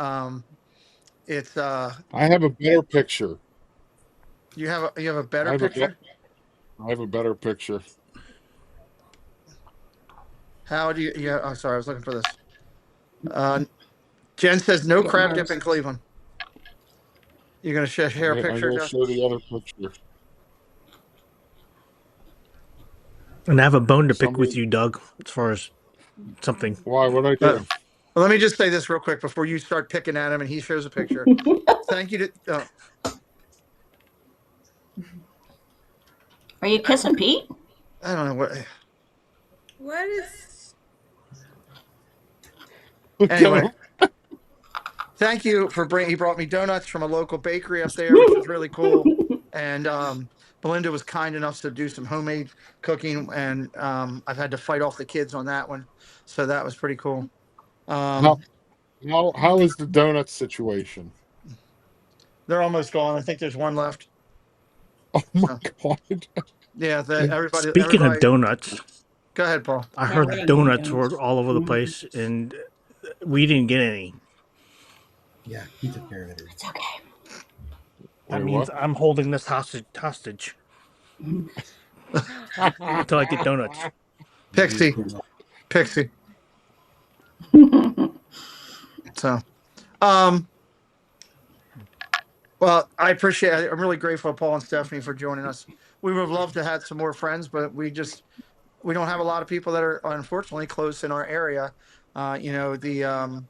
it's I have a better picture. you have a I better have a picture. I have a better picture. How do you? Yeah. I'm sorry. I was looking for this. Jen says no crab dip in Cleveland. You're gonna share a I'm picture, going to Jeff? show the other picture. And I have a bone to pick with Somebody, you, Doug, as far as something. why? What I do? Well, let me just say this real quick before you start picking at him and he shows a picture. Thank you to. Are you kissing Pete? I don't know what. What is? Anyway, thank you for bringing. He brought me donuts from a local bakery up there, which was really cool. And Belinda was kind enough to do some homemade cooking, and I've had to fight off the kids on that one, so that was pretty cool. How is the donut situation? They're almost gone. I think there's one left. Oh my God! Yeah, everybody. Speaking of donuts, go ahead, Paul. I Yeah, heard we're gonna donuts do were all over the place, and we didn't get any. Yeah, he took care of it. It's okay. That Wait, means what? I'm holding this hostage until I get donuts. Pixie. So, well, I appreciate it. I'm really grateful, Paul and Stephanie, for joining us. We would have loved to have some more friends, but we don't have a lot of people that are unfortunately close in our area. The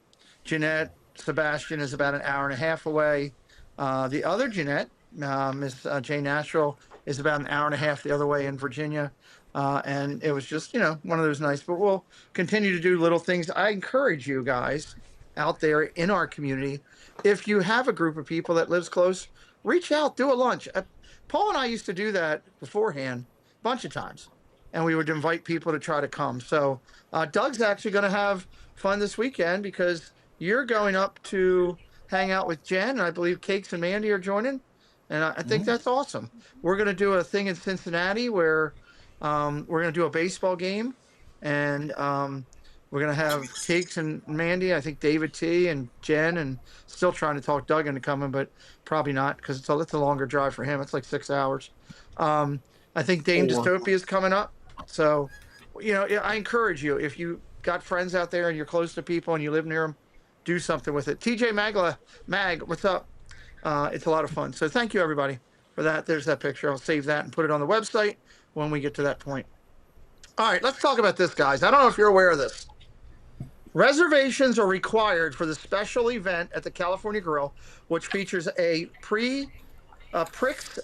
Jeanette Sebastian is about an hour and a half away. The other Jeanette, Miss Jane Nashville, is about an hour and a half the other way in Virginia. And it was just, one of those nice, but we'll continue to do little things. I encourage you guys out there in our community, if you have a group of people that lives close, reach out, do a lunch. Paul and I used to do that beforehand a bunch of times, and we would invite people to try to come. So Doug's actually going to have fun this weekend because you're going up to hang out with Jen, and I believe Cakes and Mandy are joining, and I think that's awesome. We're going to do a thing in Cincinnati where we're going to do a baseball game, and we're going to have Cakes and Mandy, I think David T. and Jen, and still trying to talk Doug into coming, but probably not because it's a longer drive for him. It's like 6 hours. I think Dame Dystopia is coming up. So, I encourage you, if you got friends out there and you're close to people and you live near them, do something with it. TJ Mag, what's up? It's a lot of fun. So thank you, everybody, for that. There's that picture. I'll save that and put it on the website when we get to that point. All right, let's talk about this, guys. I don't know if you're aware of this. Reservations are required for the special event at the California Grill, which features a Prix Fix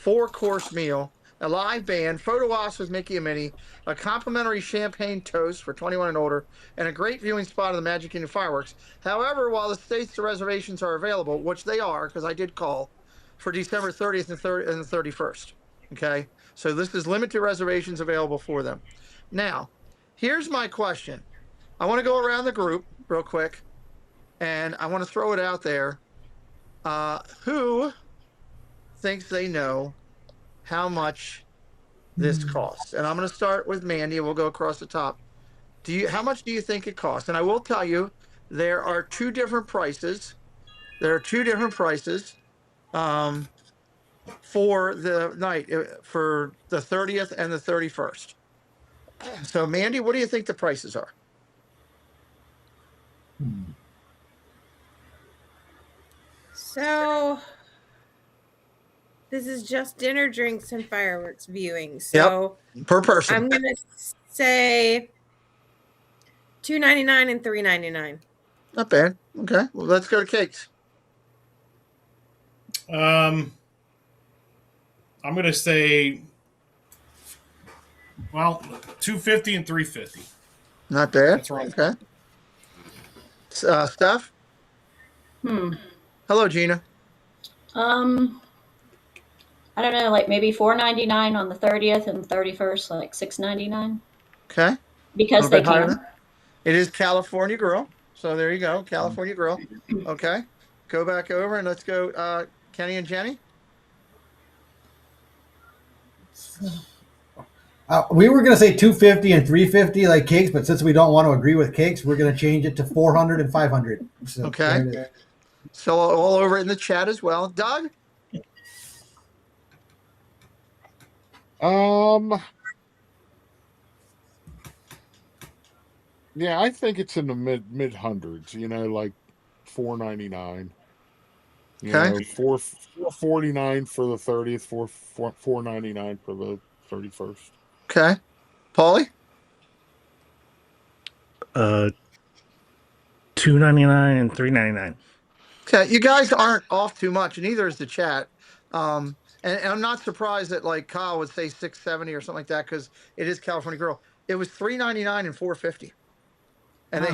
4-course meal, a live band, photo ops with Mickey and Minnie, a complimentary champagne toast for 21 and older, and a great viewing spot of the Magic Kingdom fireworks. However, while the states the reservations are available, which they are, because I did call, for December 30th and the 31st. Okay, so this is limited reservations available for them. Now, here's my question. I want to go around the group real quick, and I want to throw it out there. Who thinks they know how much this costs? And I'm going to start with Mandy, and we'll go across the top. How much do you think it costs? And I will tell you, there are two different prices. For the night, for the 30th and the 31st. So, Mandy, what do you think the prices are? So this is just dinner, drinks, and fireworks viewing. So per person. I'm gonna say $2.99 and $3.99. Not bad. Okay, well, let's go to Cakes. I'm gonna say, well, $2.50 and $3.50. Not bad. That's right. Okay. Steph. Hello, Gina. I don't know, like maybe $4.99 on the 30th and 31st, like $6.99. Okay. Because they can. It is California Grill. So there you go, California Grill. Okay, go back over and let's go, Kenny and Jenny. We were gonna say 250 and 350 like Cakes, but since we don't want to agree with Cakes, we're gonna change it to 400 and 500. So Okay. there it is. So all over in the chat as well. Doug? Yeah, I think it's in the mid hundreds. You know, like $4.99. You Okay. know, $4.49 for the 30th, $4.99 for the 31st. Okay. Paulie? $2.99 and $3.99. Okay, you guys aren't off too much, and neither is the chat. And I'm not surprised that like Kyle would say 670 or something like that because it is California Grill. It was $3.99 and $4.50, and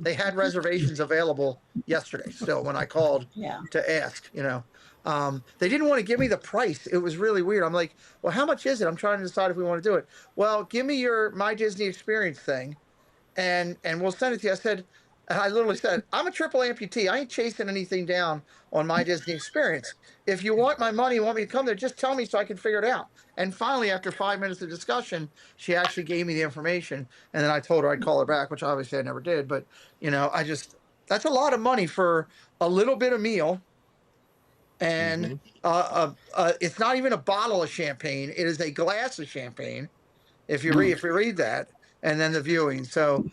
they had reservations available yesterday. Still, when I called Yeah. to ask, they didn't want to give me the price. It was really weird. I'm like, well, how much is it? I'm trying to decide if we want to do it. Well, give me your My Disney Experience thing, and we'll send it to you. I literally said, I'm a triple amputee. I ain't chasing anything down on My Disney Experience. If you want my money, want me to come there, just tell me so I can figure it out. And finally, after 5 minutes of discussion, she actually gave me the information. And then I told her I'd call her back, which obviously I never did. But, that's a lot of money for a little bit of meal. And it's not even a bottle of champagne. It is a glass of champagne. If you read that, and then the viewing. So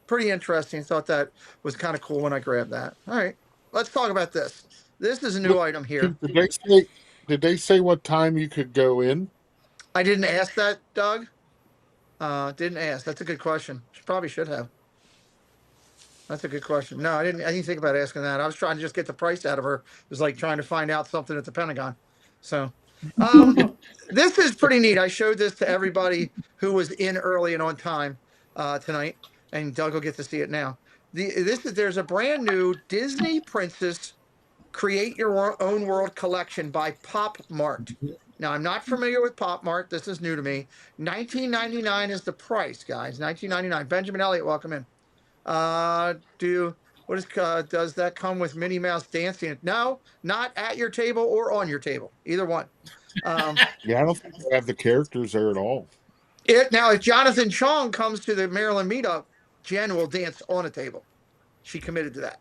pretty interesting. Thought that was kind of cool when I grabbed that. All right, let's talk about this. This is a new item here. Did they say what time you could go in? I didn't ask that, Doug. Didn't ask. That's a good question. Probably should have. That's a good question. No, I didn't think about asking that. I was trying to just get the price out of her. It was like trying to find out something at the Pentagon. So this is pretty neat. I showed this to everybody who was in early and on time tonight, and Doug will get to see it now. There's a brand new Disney Princess Create Your Own World collection by Pop Mart. Now, I'm not familiar with Pop Mart. This is new to me. $19.99 is the price, guys. $19.99. Benjamin Elliott, welcome in. Does that come with Minnie Mouse dancing? No, not at your table or on your table. Either one. Yeah, I don't think they have the characters there at all. Now, if Jonathan Chong comes to the Maryland meetup, Jen will dance on a table. She committed to that.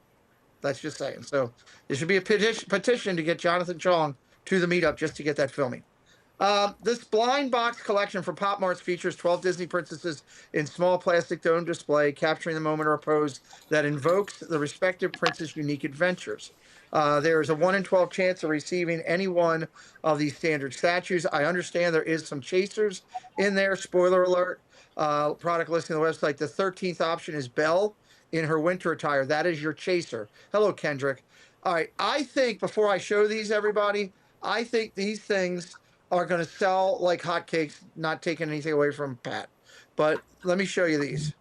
That's just saying. So there should be a petition to get Jonathan Chong to the meetup just to get that filming. This blind box collection from Pop Marts features 12 Disney princesses in small plastic dome display, capturing the moment or pose that invokes the respective princess' unique adventures. There is a 1 in 12 chance of receiving any one of these standard statues. I understand there is some chasers in there. Spoiler alert. Product listing on the website. The 13th option is Belle in her winter attire. That is your chaser. Hello, Kendrick. All right. I think before I show these, everybody, I think these things are going to sell like hotcakes, not taking anything away from Pat. But let me show you these.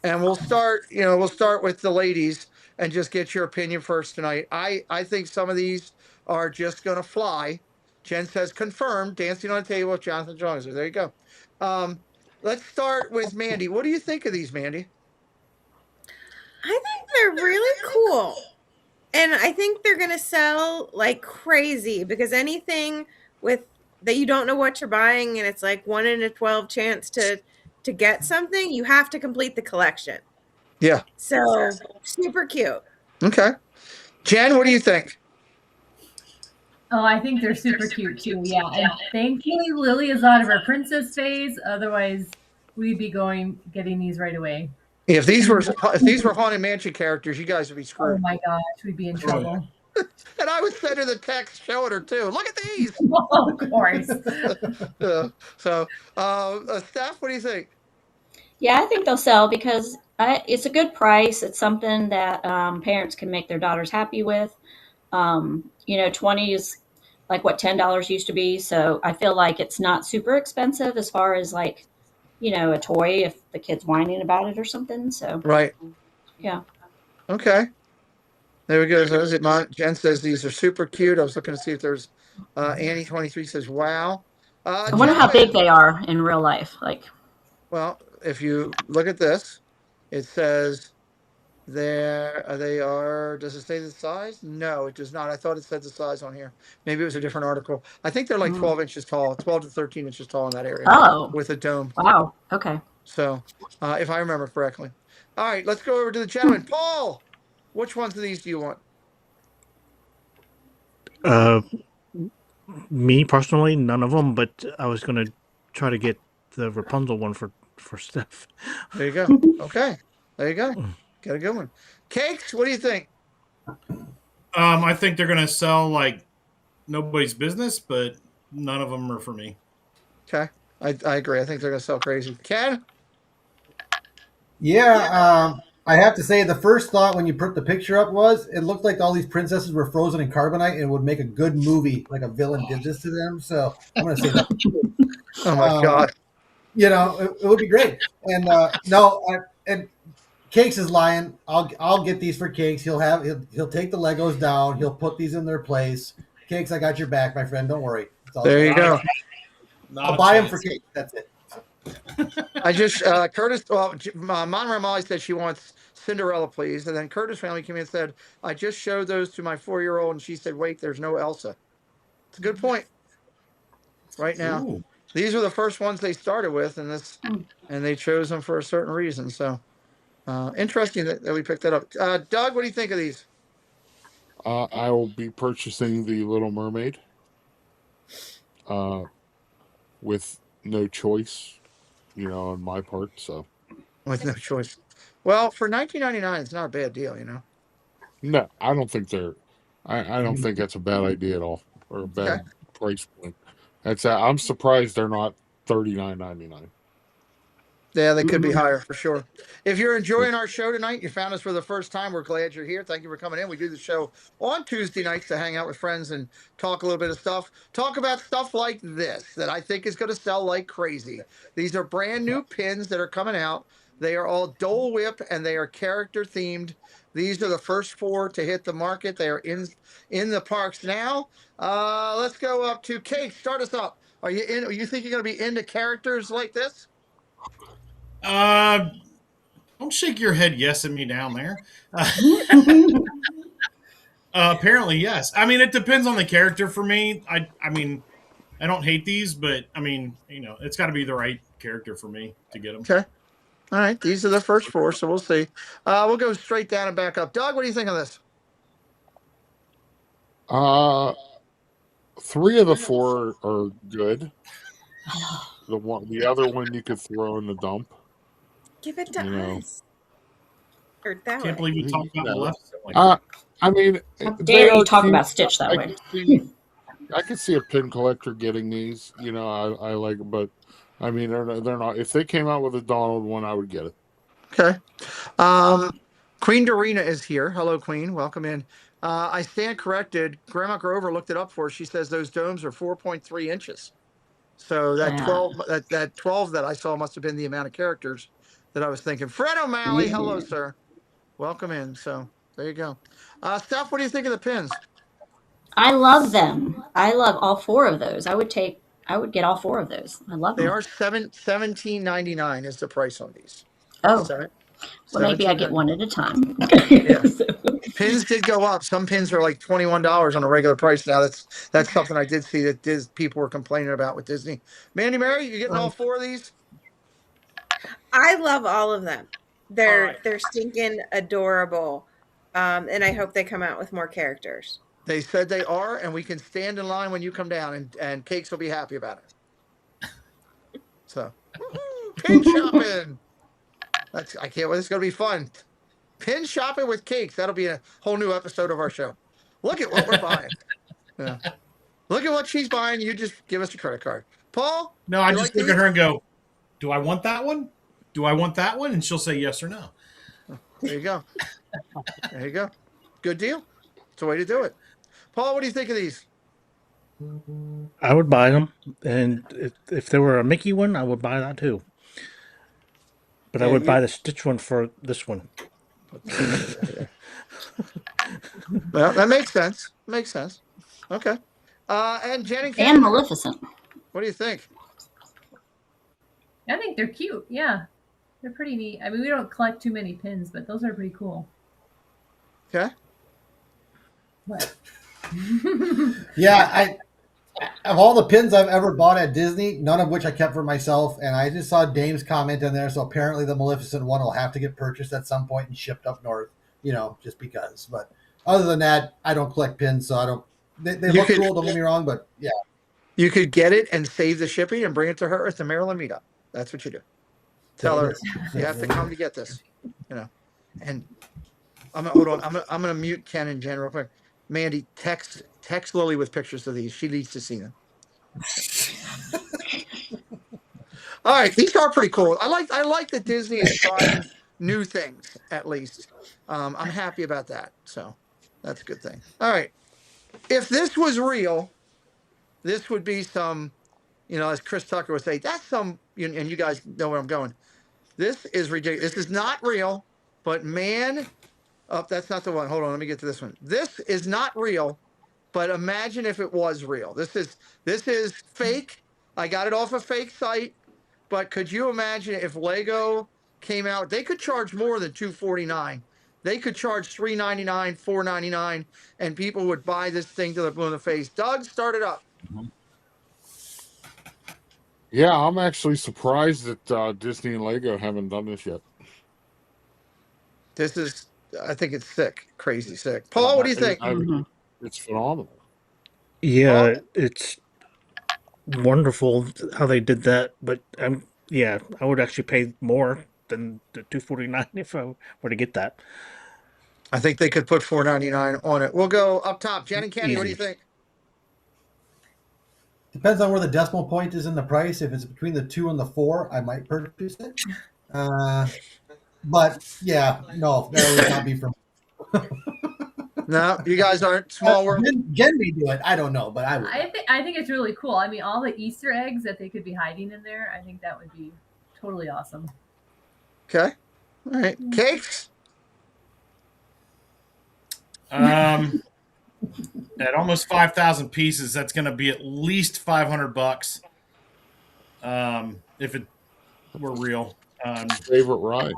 And we'll start with the ladies and just get your opinion first tonight. I think some of these are just going to fly. Jen says confirmed, dancing on a table with Jonathan Jones. There you go. Let's start with Mandy. What do you think of these, Mandy? I think they're really cool. And I think they're going to sell like crazy because anything with that you don't know what you're buying and it's like 1 in 12 chance to get something, you have to complete the collection. Yeah. So super cute. Okay. Jen, what do you think? Oh, I think they're super cute too. Yeah. And thankfully Lily is out of her princess phase. Otherwise, we'd be getting these right away. If these were Haunted Mansion characters, you guys would be screwed. Oh my gosh, we'd be in trouble. And I would send her the text showing her too. Look at these. Of course. Steph, what do you think? Yeah, I think they'll sell because it's a good price. It's something that parents can make their daughters happy with. 20 is like what $10 used to be. So I feel like it's not super expensive as far as like, a toy if the kid's whining about it or something. So right. Yeah. Okay. There we go. So Jen says these are super cute. I was looking to see if there's Annie 23 says, wow. I wonder how big they are in real life. Like, well, if you look at this, it says They are. Does it say the size? No, it does not. I thought it said the size on here. Maybe it was a different article. I think they're like 12 inches tall, 12 to 13 inches tall in that area Oh, with a dome. wow. Okay. So, if I remember correctly. All right, let's go over to the gentleman. Paul, which ones of these do you want? Me personally, none of them. But I was gonna try to get the Rapunzel one for Steph. There you go. Okay, there you go. Got a good one. Cakes, what do you think? I think they're gonna sell like nobody's business, but none of them are for me. Okay, I agree. I think they're gonna sell crazy. Ken? Yeah, I have to say the first thought when you put the picture up was it looked like all these princesses were frozen in carbonite and would make a good movie, like a villain did this to them. So I'm going to say that. Oh my God. You know, it would be great. And and Cakes is lying. I'll get these for Cakes. He'll take the Legos down. He'll put these in their place. Cakes, I got your back, my friend. Don't worry. There you go. I'll buy them for Cakes. That's it. I just Curtis. Well, Monroe Molly said she wants Cinderella, please, and then Curtis family came in and said, "I just showed those to my 4-year-old, and she said, wait, there's no Elsa." It's a good point. Right now, Ooh. These were the first ones they started with, and they chose them for a certain reason. So interesting that we picked that up. Doug, what do you think of these? I will be purchasing the Little Mermaid. With no choice, on my part. So With no choice. Well, for $19.99, it's not a bad deal, no, I don't think I don't think that's a bad idea at all, or a bad price point. I'm surprised they're not $39.99. Yeah, they could be higher for sure. If you're enjoying our show tonight, you found us for the first time, we're glad you're here. Thank you for coming in. We do the show on Tuesday nights to hang out with friends and talk a little bit of stuff. Talk about stuff like this that I think is going to sell like crazy. These are brand new pins that are coming out. They are all Dole Whip and they are character themed. These are the first 4 to hit the market. They are in the parks now. Let's go up to Kate. Start us up. Are you think you're going to be into characters like this? Don't shake your head yes at me down there. Apparently, yes. I mean, it depends on the character for me. I mean, I don't hate these, but I mean, it's got to be the right character for me to get them. Okay. All right. These are the first 4, so we'll see. We'll go straight down and back up. Doug, what do you think of this? 3 of the 4 are good. The other one you could throw in the dump. Give it to us. Or that Can't way. believe you talked about the left. I mean, How dare you talk cute. about Stitch that way? I could see a pin collector getting these. I like, but I mean, they're not. If they came out with a Donald one, I would get it. Okay. Queen Dorina is here. Hello, Queen. Welcome in. I stand corrected. Grandma Grover looked it up for us. She says those domes are 4.3 inches. So that 12 that 12 that I saw must have been the amount of characters that I was thinking. Fred O'Malley, hello, sir. Welcome in. So there you go. Steph, what do you think of the pins? I love them. I love all 4 of those. I would get all 4 of those. I love them. They are $17.99 is the price on these. Oh, well, maybe I get one at a time. Yeah. Pins did go up. Some pins are like $21 on a regular price now. That's something I did see that people were complaining about with Disney. Mandy Mary, you getting all 4 of these? I love all of them. They're stinking adorable. And I hope they come out with more characters. They said they are, and we can stand in line when you come down, and Cakes will be happy about it. So, pin shopping. I can't wait. It's going to be fun. Pin shopping with Cakes. That'll be a whole new episode of our show. Look at what we're buying. Yeah. Look at what she's buying. You just give us a credit card. Paul? No, I just look at her and go, do I want that one? Do I want that one? And she'll say yes or no. There you go. There you go. Good deal. It's a way to do it. Paul, what do you think of these? I would buy them, and if there were a Mickey one, I would buy that too. But I would buy the Stitch one for this one. Well, that makes sense. Makes sense. Okay. And Jennings and Maleficent. What do you think? I think they're cute. Yeah, they're pretty neat. I mean, we don't collect too many pins, but those are pretty cool. Okay. Yeah, of all the pins I've ever bought at Disney, none of which I kept for myself, and I just saw Dame's comment in there, so apparently the Maleficent one will have to get purchased at some point and shipped up north, just because. But other than that, I don't collect pins, so I don't. They look cool, don't get me wrong, but yeah. You could get it and save the shipping and bring it to her at the Maryland meetup. That's what you do. Tell her you have to come to get this, And hold on. I'm gonna mute Ken and Jen real quick. Mandy, text Lily with pictures of these. She needs to see them. All right, these are pretty cool. I like that Disney is trying new things at least. I'm happy about that. So that's a good thing. All right, if this was real, this would be some, as Chris Tucker would say, that's some, and you guys know where I'm going. This is ridiculous. This is not real, but man, that's not the one. Hold on, let me get to this one. This is not real, but imagine if it was real. This is fake. I got it off a fake site, but could you imagine if Lego came out? They could charge more than $249. They could charge $399, $499, and people would buy this thing till they're blue in the face. Doug, start it up. Yeah, I'm actually surprised that Disney and Lego haven't done this yet. This is, I think it's sick, crazy sick. Paul, what do you think? It's phenomenal. Yeah, it's wonderful how they did that, but I would actually pay more than the $249 if I were to get that. I think they could put $499 on it. We'll go up top. Jen and Kenny, what do you think? Depends on where the decimal point is in the price. If it's between the 2 and the 4, I might purchase it. But yeah, no, that would not be for me. No, you guys aren't small world. Jen may do it. I don't know, but I would. I think it's really cool. I mean, all the Easter eggs that they could be hiding in there, I think that would be totally awesome. Okay. All right. Cakes? At almost 5,000 pieces, that's going to be at least $500. If it were real. Favorite ride?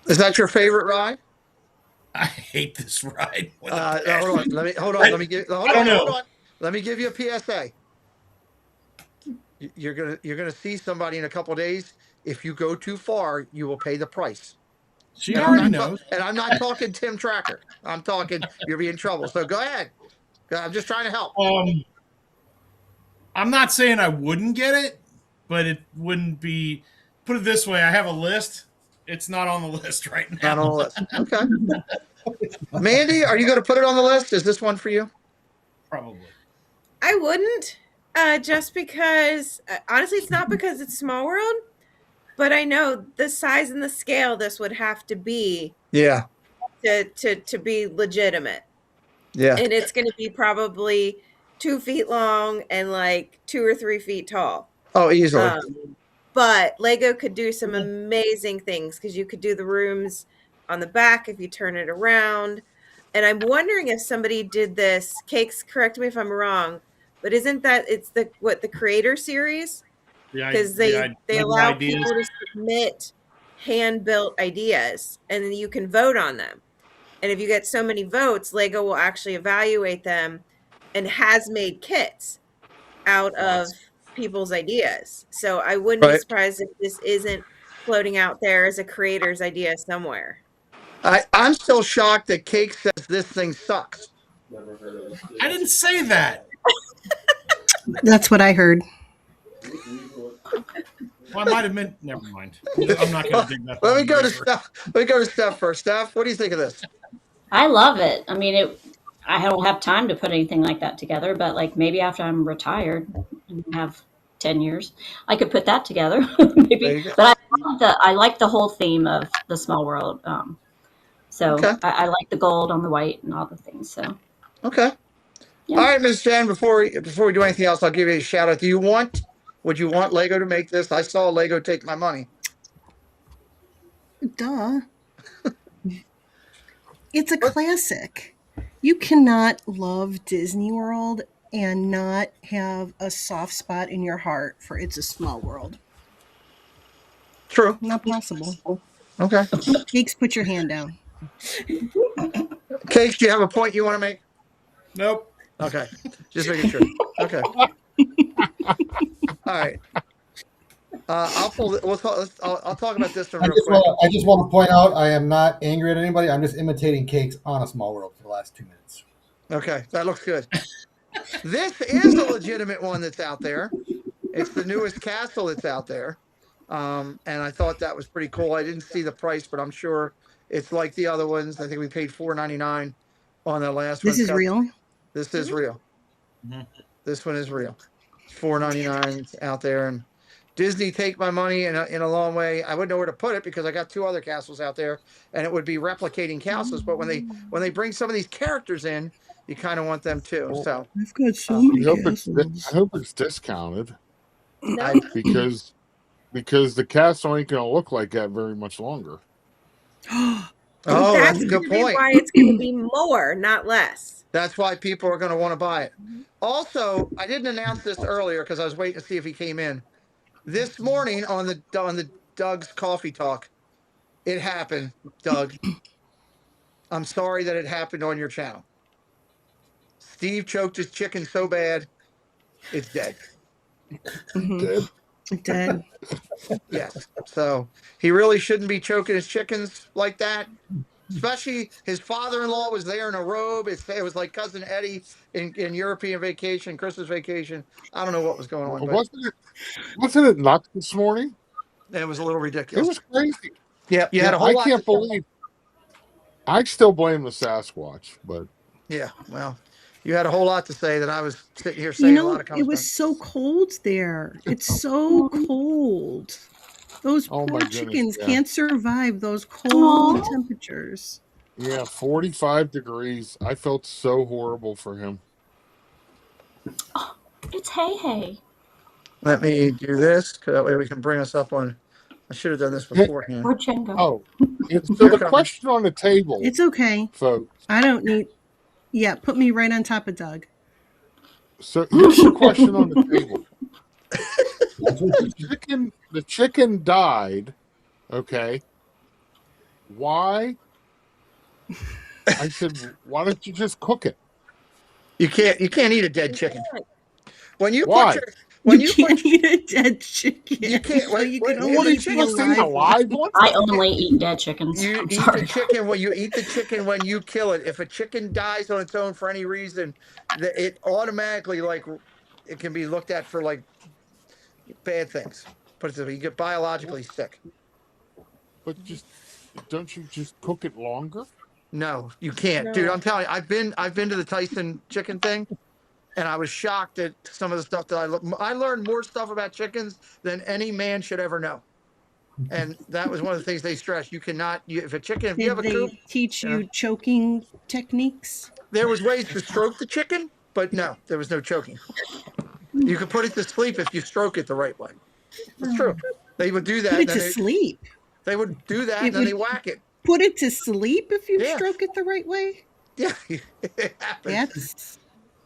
Is that your favorite ride? I hate this ride. Hold on. Let me give you a PSA. You're gonna see somebody in a couple of days. If you go too far, you will pay the price. She already knows. And I'm not talking Tim Tracker. I'm talking you'll be in trouble. So go ahead. I'm just trying to help. I'm not saying I wouldn't get it, but it wouldn't be. Put it this way: I have a list. It's not on the list right now. Not on the list. Okay. Mandy, are you going to put it on the list? Is this one for you? Probably. I wouldn't, just because, honestly, it's not because it's Small World, but I know the size and the scale this would have to be. Yeah. To be legitimate. Yeah. And it's going to be probably 2 feet long and like 2 or 3 feet tall. Oh, easily. But Lego could do some amazing things because you could do the rooms on the back if you turn it around. And I'm wondering if somebody did this. Cakes, correct me if I'm wrong, but isn't that it's the creator series? Because they allow people to submit hand-built ideas and then you can vote on them. And if you get so many votes, Lego will actually evaluate them and has made kits out of people's ideas. So I wouldn't be surprised if this isn't floating out there as a creator's idea somewhere. I'm still shocked that Cake says this thing sucks. I didn't say that. That's what I heard. Well, I might have meant. Never mind. I'm not going to dig that. Let me go to Steph. Let me go to Steph first. Steph, what do you think of this? I love it. I mean, I don't have time to put anything like that together, but like maybe after I'm retired and have 10 years, I could put that together. Maybe. But I like the whole theme of the Small World. So I like the gold on the white and all the things. So okay. Yeah. All right, Ms. Jen, before we do anything else, I'll give you a shout out. Would you want Lego to make this? I saw Lego take my money. Duh. It's a classic. You cannot love Disney World and not have a soft spot in your heart for It's a Small World. True. Not possible. Okay. Cakes, put your hand down. Case, do you have a point you want to make? Nope. Okay, just making sure. Okay. All right. I'll pull. I'll talk about this one real quick. I just want to point out I am not angry at anybody. I'm just imitating Cakes on a small world for the last 2 minutes. Okay, that looks good. This is a legitimate one that's out there. It's the newest castle that's out there. And I thought that was pretty cool. I didn't see the price, but I'm sure it's like the other ones. I think we paid $4.99 on the last one. This is real. This is real. Mhm. This one is real. It's $4.99 out there, and Disney take my money in a long way. I wouldn't know where to put it because I got 2 other castles out there, and it would be replicating castles. But when they bring some of these characters in, you kind of want them too. So I've got so many I hope castles. I hope it's discounted No, because the castle ain't gonna look like that very much longer. oh, that's that's a going good to be point. why it's going to be more, not less. That's why people are going to want to buy it. Also, I didn't announce this earlier because I was waiting to see if he came in. This morning on the Doug's Coffee Talk, it happened, Doug. I'm sorry that it happened on your channel. Steve choked his chicken so bad, it's dead. Mhm. Dead. Yes. So he really shouldn't be choking his chickens like that. Especially his father-in-law was there in a robe. It was like cousin Eddie in European vacation, Christmas vacation. I don't know what was going on, but Wasn't it nuts this morning? it was a little It ridiculous. was crazy. Yeah, you had a whole I lot. can't believe. I still blame the Sasquatch, but Yeah, well, you had a whole lot to say that I was sitting here You saying a lot know, of it comments. was so cold there. It's so cold. Those oh poor my goodness, chickens yeah, can't survive those cold Aw. temperatures. yeah, 45 degrees. I felt so horrible for him. It's Hey Hey. Let me do this because that way we can bring us up on. I should have done this Hey, beforehand. Where'd Jen go? oh, so Here the comes. question on the table, It's okay. folks. I don't need. Yeah, put me right on top of Doug. So here's the question on the table. That's what The chicken died. Okay, why? I said, why don't you just cook it? You can't eat a dead chicken. When you Why? put your when You you can't put eat a dead chicken. you can't So wait, you wait, can if What the are only you chicken eat supposed to eat? A alive live one? I only eat dead chickens. you I'm eat the sorry. chicken when you eat the chicken when you kill it. If a chicken dies on its own for any reason, it automatically like it can be looked at for like bad things. Put it this way, you get biologically sick. But don't you just cook it longer? No, you can't, dude. No. I'm telling you, I've been to the Tyson chicken thing, and I was shocked at some of the stuff that I learned more stuff about chickens than any man should ever know. And that was one of the things they stressed. You cannot, if you have Did a coop, they teach you know, you choking techniques? there was ways to stroke the chicken, but no, there was no choking. You could put it to sleep if you stroke it the right way. That's true. They would do that, Put and it to then sleep. they would do that, It and then they would whack it. put it to sleep if you Yeah, stroke it the right way. yeah, it happens. That's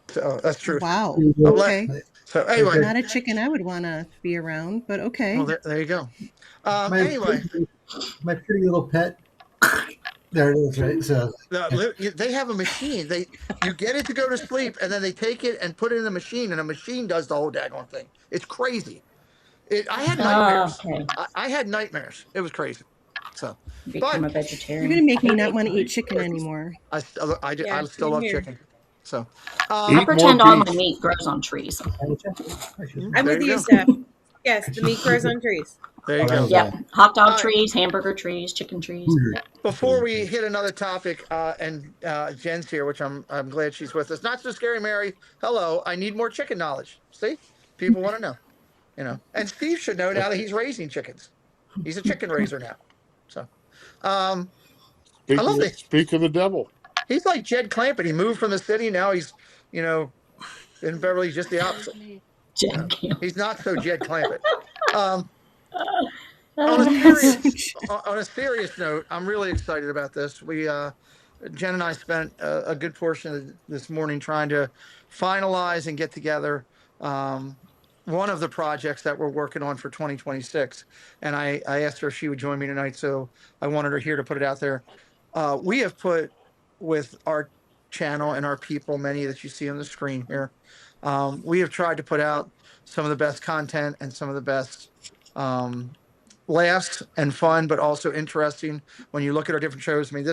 So that's true. wow. Unless, Okay. so anyway, Not a chicken I would want to be around, but okay. well, there you go. my, Anyway, my pretty little pet. There it is, right? So they have a machine. You get it to go to sleep, and then they take it and put it in the machine, and a machine does the whole daggone thing. It's crazy. I had nightmares. Okay. I had nightmares. It was crazy. So, Become a but You're vegetarian. gonna make me not want to eat chicken anymore. I Yeah, still same love here. chicken. So, I Eat more pretend all my beef. meat grows on trees. I'm there with you, go. Steph. Yes, the meat grows on trees. There you that go. was Yep. Hot dog All right. trees, hamburger trees, chicken trees. Yep. Before we hit another topic, and Jen's here, which I'm glad she's with us. Not so scary, Mary. Hello, I need more chicken knowledge. See, people want to know, And Steve should know now that he's raising chickens. He's a chicken raiser now. So, I love this. Speak of the devil. He's like Jed Clampett. He moved from the city. Now he's, in Beverly, just the opposite. He's not so Jed Clampett. On a serious note, I'm really excited about this. Jen and I spent a good portion of this morning trying to finalize and get together one of the projects that we're working on for 2026. And I asked her if she would join me tonight, so I wanted her here to put it out there. we have put with our channel and our people, many that you see on the screen here, we have tried to put out some of the best content and some of the best laughs and fun, but also interesting when you look at our different shows. I mean,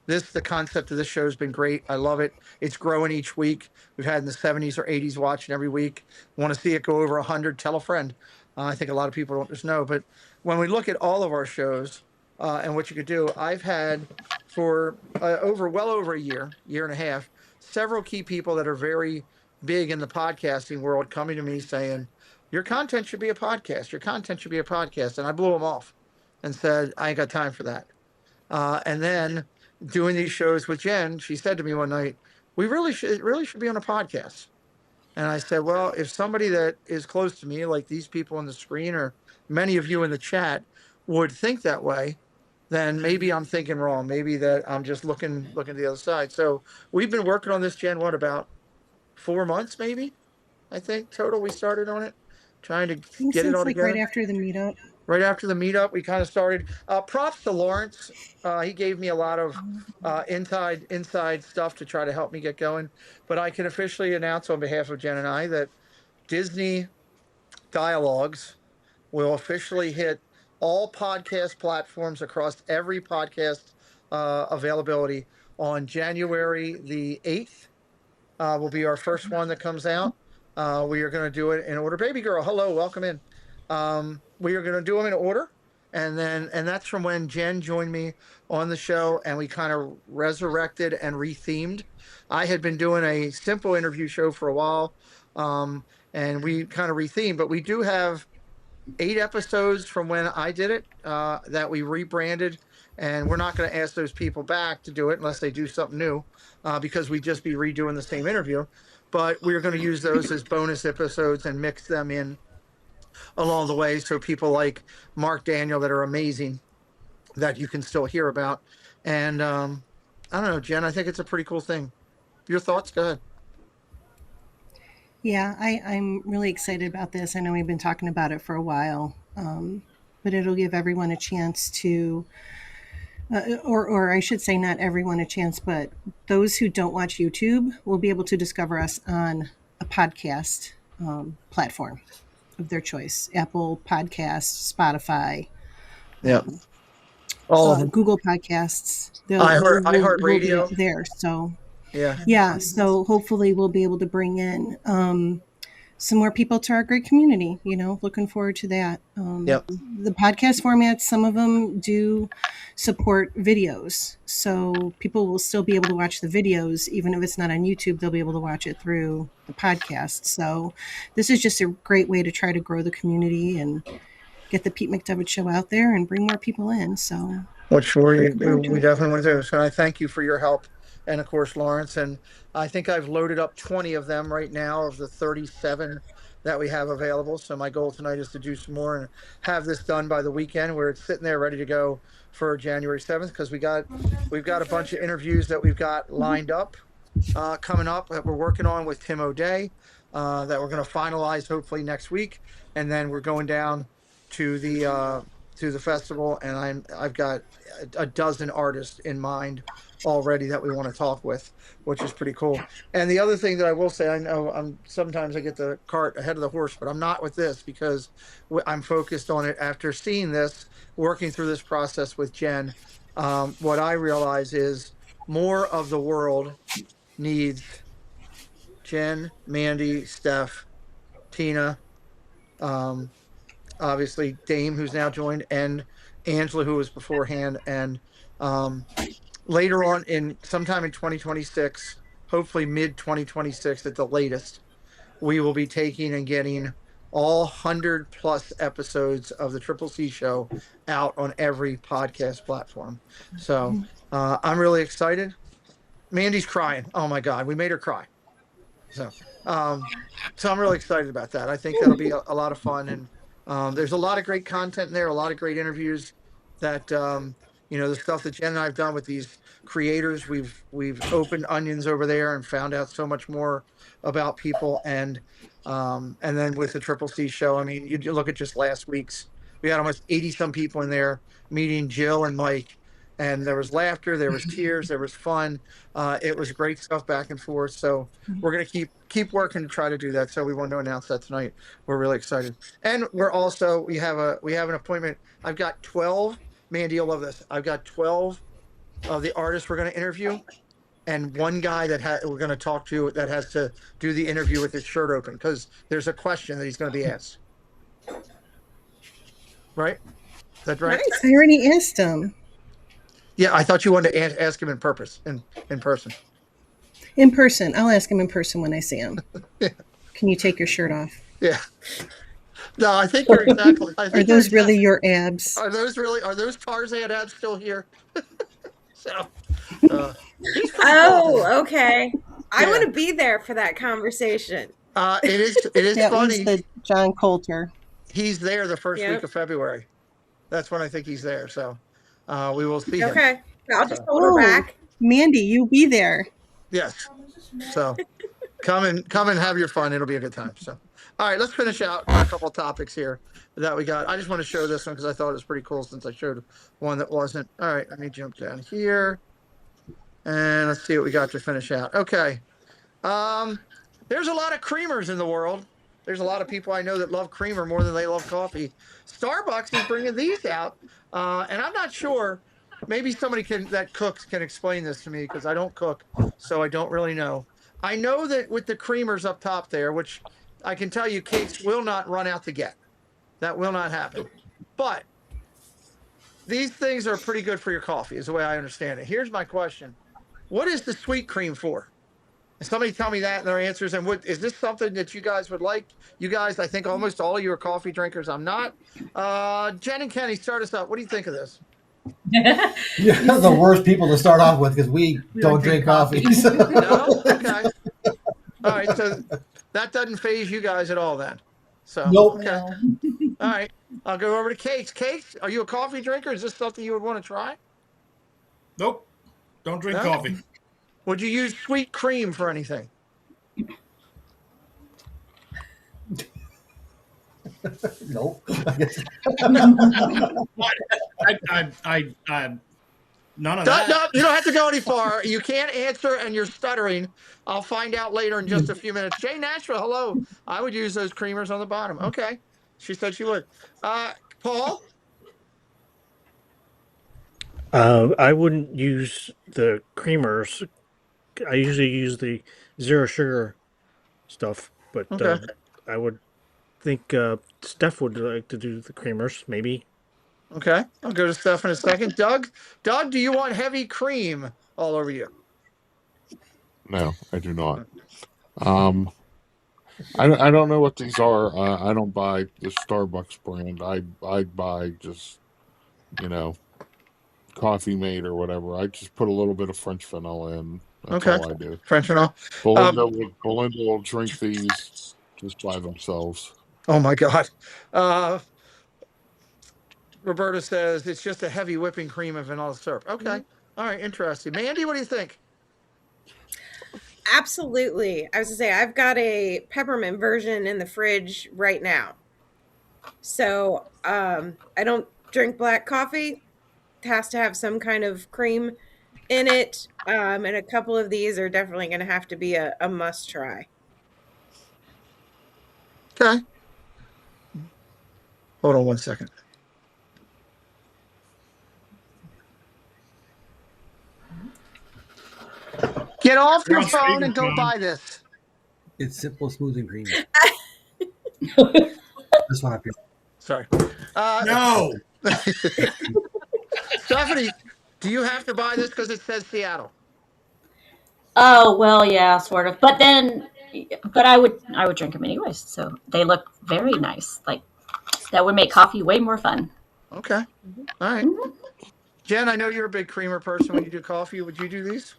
the concept of this show has been great. I love it. It's growing each week. We've had in the 70s or 80s watching every week. Want to see it go over 100? Tell a friend. I think a lot of people don't just know, but when we look at all of our shows and what you could do, I've had for well over a year and a half, several key people that are very big in the podcasting world coming to me saying, your content should be a podcast. Your content should be a podcast. And I blew them off and said, I ain't got time for that. And then doing these shows with Jen, she said to me one night, it really should be on a podcast. And I said, well, if somebody that is close to me, like these people on the screen or many of you in the chat would think that way, then maybe I'm thinking wrong. Maybe that I'm just looking to the other side. So we've been working on this, Jen, what, about 4 months, maybe? I think total we started on it, trying to get it all together. Right after the meetup. Right after the meetup, we kind of started. Props to Lawrence. He gave me a lot of inside stuff to try to help me get going. But I can officially announce on behalf of Jen and I that Disney Dialogues will officially hit all podcast platforms across every podcast availability on January the 8th. Will be our first one that comes out. We are going to do it in order. Baby girl, hello, welcome in. We are going to do them in order, and that's from when Jen joined me on the show, and we kind of resurrected and rethemed. I had been doing a simple interview show for a while, and we kind of rethemed, but we do have 8 episodes from when I did it that we rebranded, and we're not going to ask those people back to do it unless they do something new, because we'd just be redoing the same interview. But we're going to use those as bonus episodes and mix them in along the way, so people like Mark Daniel that are amazing that you can still hear about. And I don't know, Jen, I think it's a pretty cool thing. Your thoughts? Go ahead. Yeah, I'm really excited about this. I know we've been talking about it for a while, but it'll give everyone a chance to, or I should say not everyone a chance, but those who don't watch YouTube will be able to discover us on a podcast platform of their choice. Apple Podcasts, Spotify. Yeah. All of them. Google Podcasts. iHeartRadio. There. So yeah. Yeah. So hopefully we'll be able to bring in some more people to our great community, looking forward to that. Yep. The podcast formats, some of them do support videos. So people will still be able to watch the videos, even if it's not on YouTube, they'll be able to watch it through the podcast. So this is just a great way to try to grow the community and get the Pete McDevitt Show out there and bring more people in. So which we definitely want to do. So I thank you for your help. And of course, Lawrence, and I think I've loaded up 20 of them right now of the 37 that we have available. So my goal tonight is to do some more and have this done by the weekend where it's sitting there ready to go for January 7th, because we've got a bunch of interviews that we've got lined up coming up that we're working on with Tim O'Day that we're going to finalize hopefully next week. And then we're going down to the festival, and I've got a dozen artists in mind already that we want to talk with, which is pretty cool. And the other thing that I will say, I know sometimes I get the cart ahead of the horse, but I'm not with this, because I'm focused on it after seeing this, working through this process with Jen. What I realize is more of the world needs Jen, Mandy, Steph, Tina, obviously Dame, who's now joined, and Angela, who was beforehand. And later on sometime in 2026, hopefully mid 2026 at the latest, we will be taking and getting all 100+ episodes of the Triple C Show out on every podcast platform. So I'm really excited. Mandy's crying. Oh my God, we made her cry. So I'm really excited about that. I think that'll be a lot of fun. And there's a lot of great content in there, a lot of great interviews that, the stuff that Jen and I have done with these creators, we've opened onions over there and found out so much more about people. And then with the Triple C Show, I mean, you look at just last week's, we had almost 80 some people in there meeting Jill and Mike. and there was laughter, there was tears, there was fun. It was great stuff back and forth. So we're gonna keep working to try to do that. So we wanted to announce that tonight. We're really excited, and we have an appointment. I've got 12. Mandy, you'll love this. I've got 12 of the artists we're going to interview, and one guy that we're going to talk to that has to do the interview with his shirt open because there's a question that he's going to be asked. Right? Is that right? Nice. I already asked him. Yeah, I thought you wanted to ask him in person. In person. I'll ask him in person when I see him. Yeah. Can you take your shirt off? Yeah. No, I think you're exactly. Are those really your abs? Are those Tarzan abs still here? So. Okay. I want to be there for that conversation. It is funny. The John Coulter. He's there the first week of February. That's when I think he's there. So we will see him. Okay. I'll just hold her back. Mandy, you be there. Yes. So come and have your fun. It'll be a good time. So all right, let's finish out a couple of topics here that we got. I just want to show this one because I thought it was pretty cool since I showed one that wasn't. All right, let me jump down here. And let's see what we got to finish out. Okay. There's a lot of creamers in the world. There's a lot of people I know that love creamer more than they love coffee. Starbucks is bringing these out. And I'm not sure. Maybe somebody that cooks can explain this to me because I don't cook, so I don't really know. I know that with the creamers up top there, which I can tell you cakes will not run out to get. That will not happen. But these things are pretty good for your coffee is the way I understand it. Here's my question. What is the sweet cream for? And somebody tell me that in their answers. And is this something that you guys would like? You guys, I think almost all of you are coffee drinkers. I'm not. Jen and Kenny, start us up. What do you think of this? You're the worst people to start off with because we don't drink coffee. So. No? Okay. All right. So that doesn't faze you guys at all then. So nope. Okay. All right. I'll go over to Cakes. Cakes, are you a coffee drinker? Is this something you would want to try? Nope. Don't drink coffee. Would you use sweet cream for anything? Nope. I none of that. No, you don't have to go any far. You can't answer and you're stuttering. I'll find out later in just a few minutes. Jay Nashville, hello. I would use those creamers on the bottom. Okay. She said she would. Paul? I wouldn't use the creamers. I usually use the zero sugar stuff, but Okay. I would think Steph would like to do the creamers, maybe. Okay. I'll go to Steph in a second. Doug, do you want heavy cream all over you? No, I do not. I don't know what these are. I don't buy the Starbucks brand. I buy just, Coffee Mate or whatever. I just put a little bit of French vanilla in. That's all I do. French vanilla. Belinda will drink these just by themselves. Oh my God. Roberta says it's just a heavy whipping cream and vanilla syrup. Okay. All right. Interesting. Mandy, what do you think? Absolutely. I was going to say, I've got a peppermint version in the fridge right now. So I don't drink black coffee. It has to have some kind of cream in it. And a couple of these are definitely going to have to be a must try. Okay. Hold on one second. Get off your phone and go buy this. It's simple, smooth, and creamy. This one up here. Sorry. No. Stephanie, do you have to buy this because it says Seattle? Oh, well, yeah, sort of. But I would drink them anyways. So they look very nice. Like that would make coffee way more fun. Okay. All right. Mm-hmm. Jen, I know you're a big creamer person when you do coffee. Would you do these?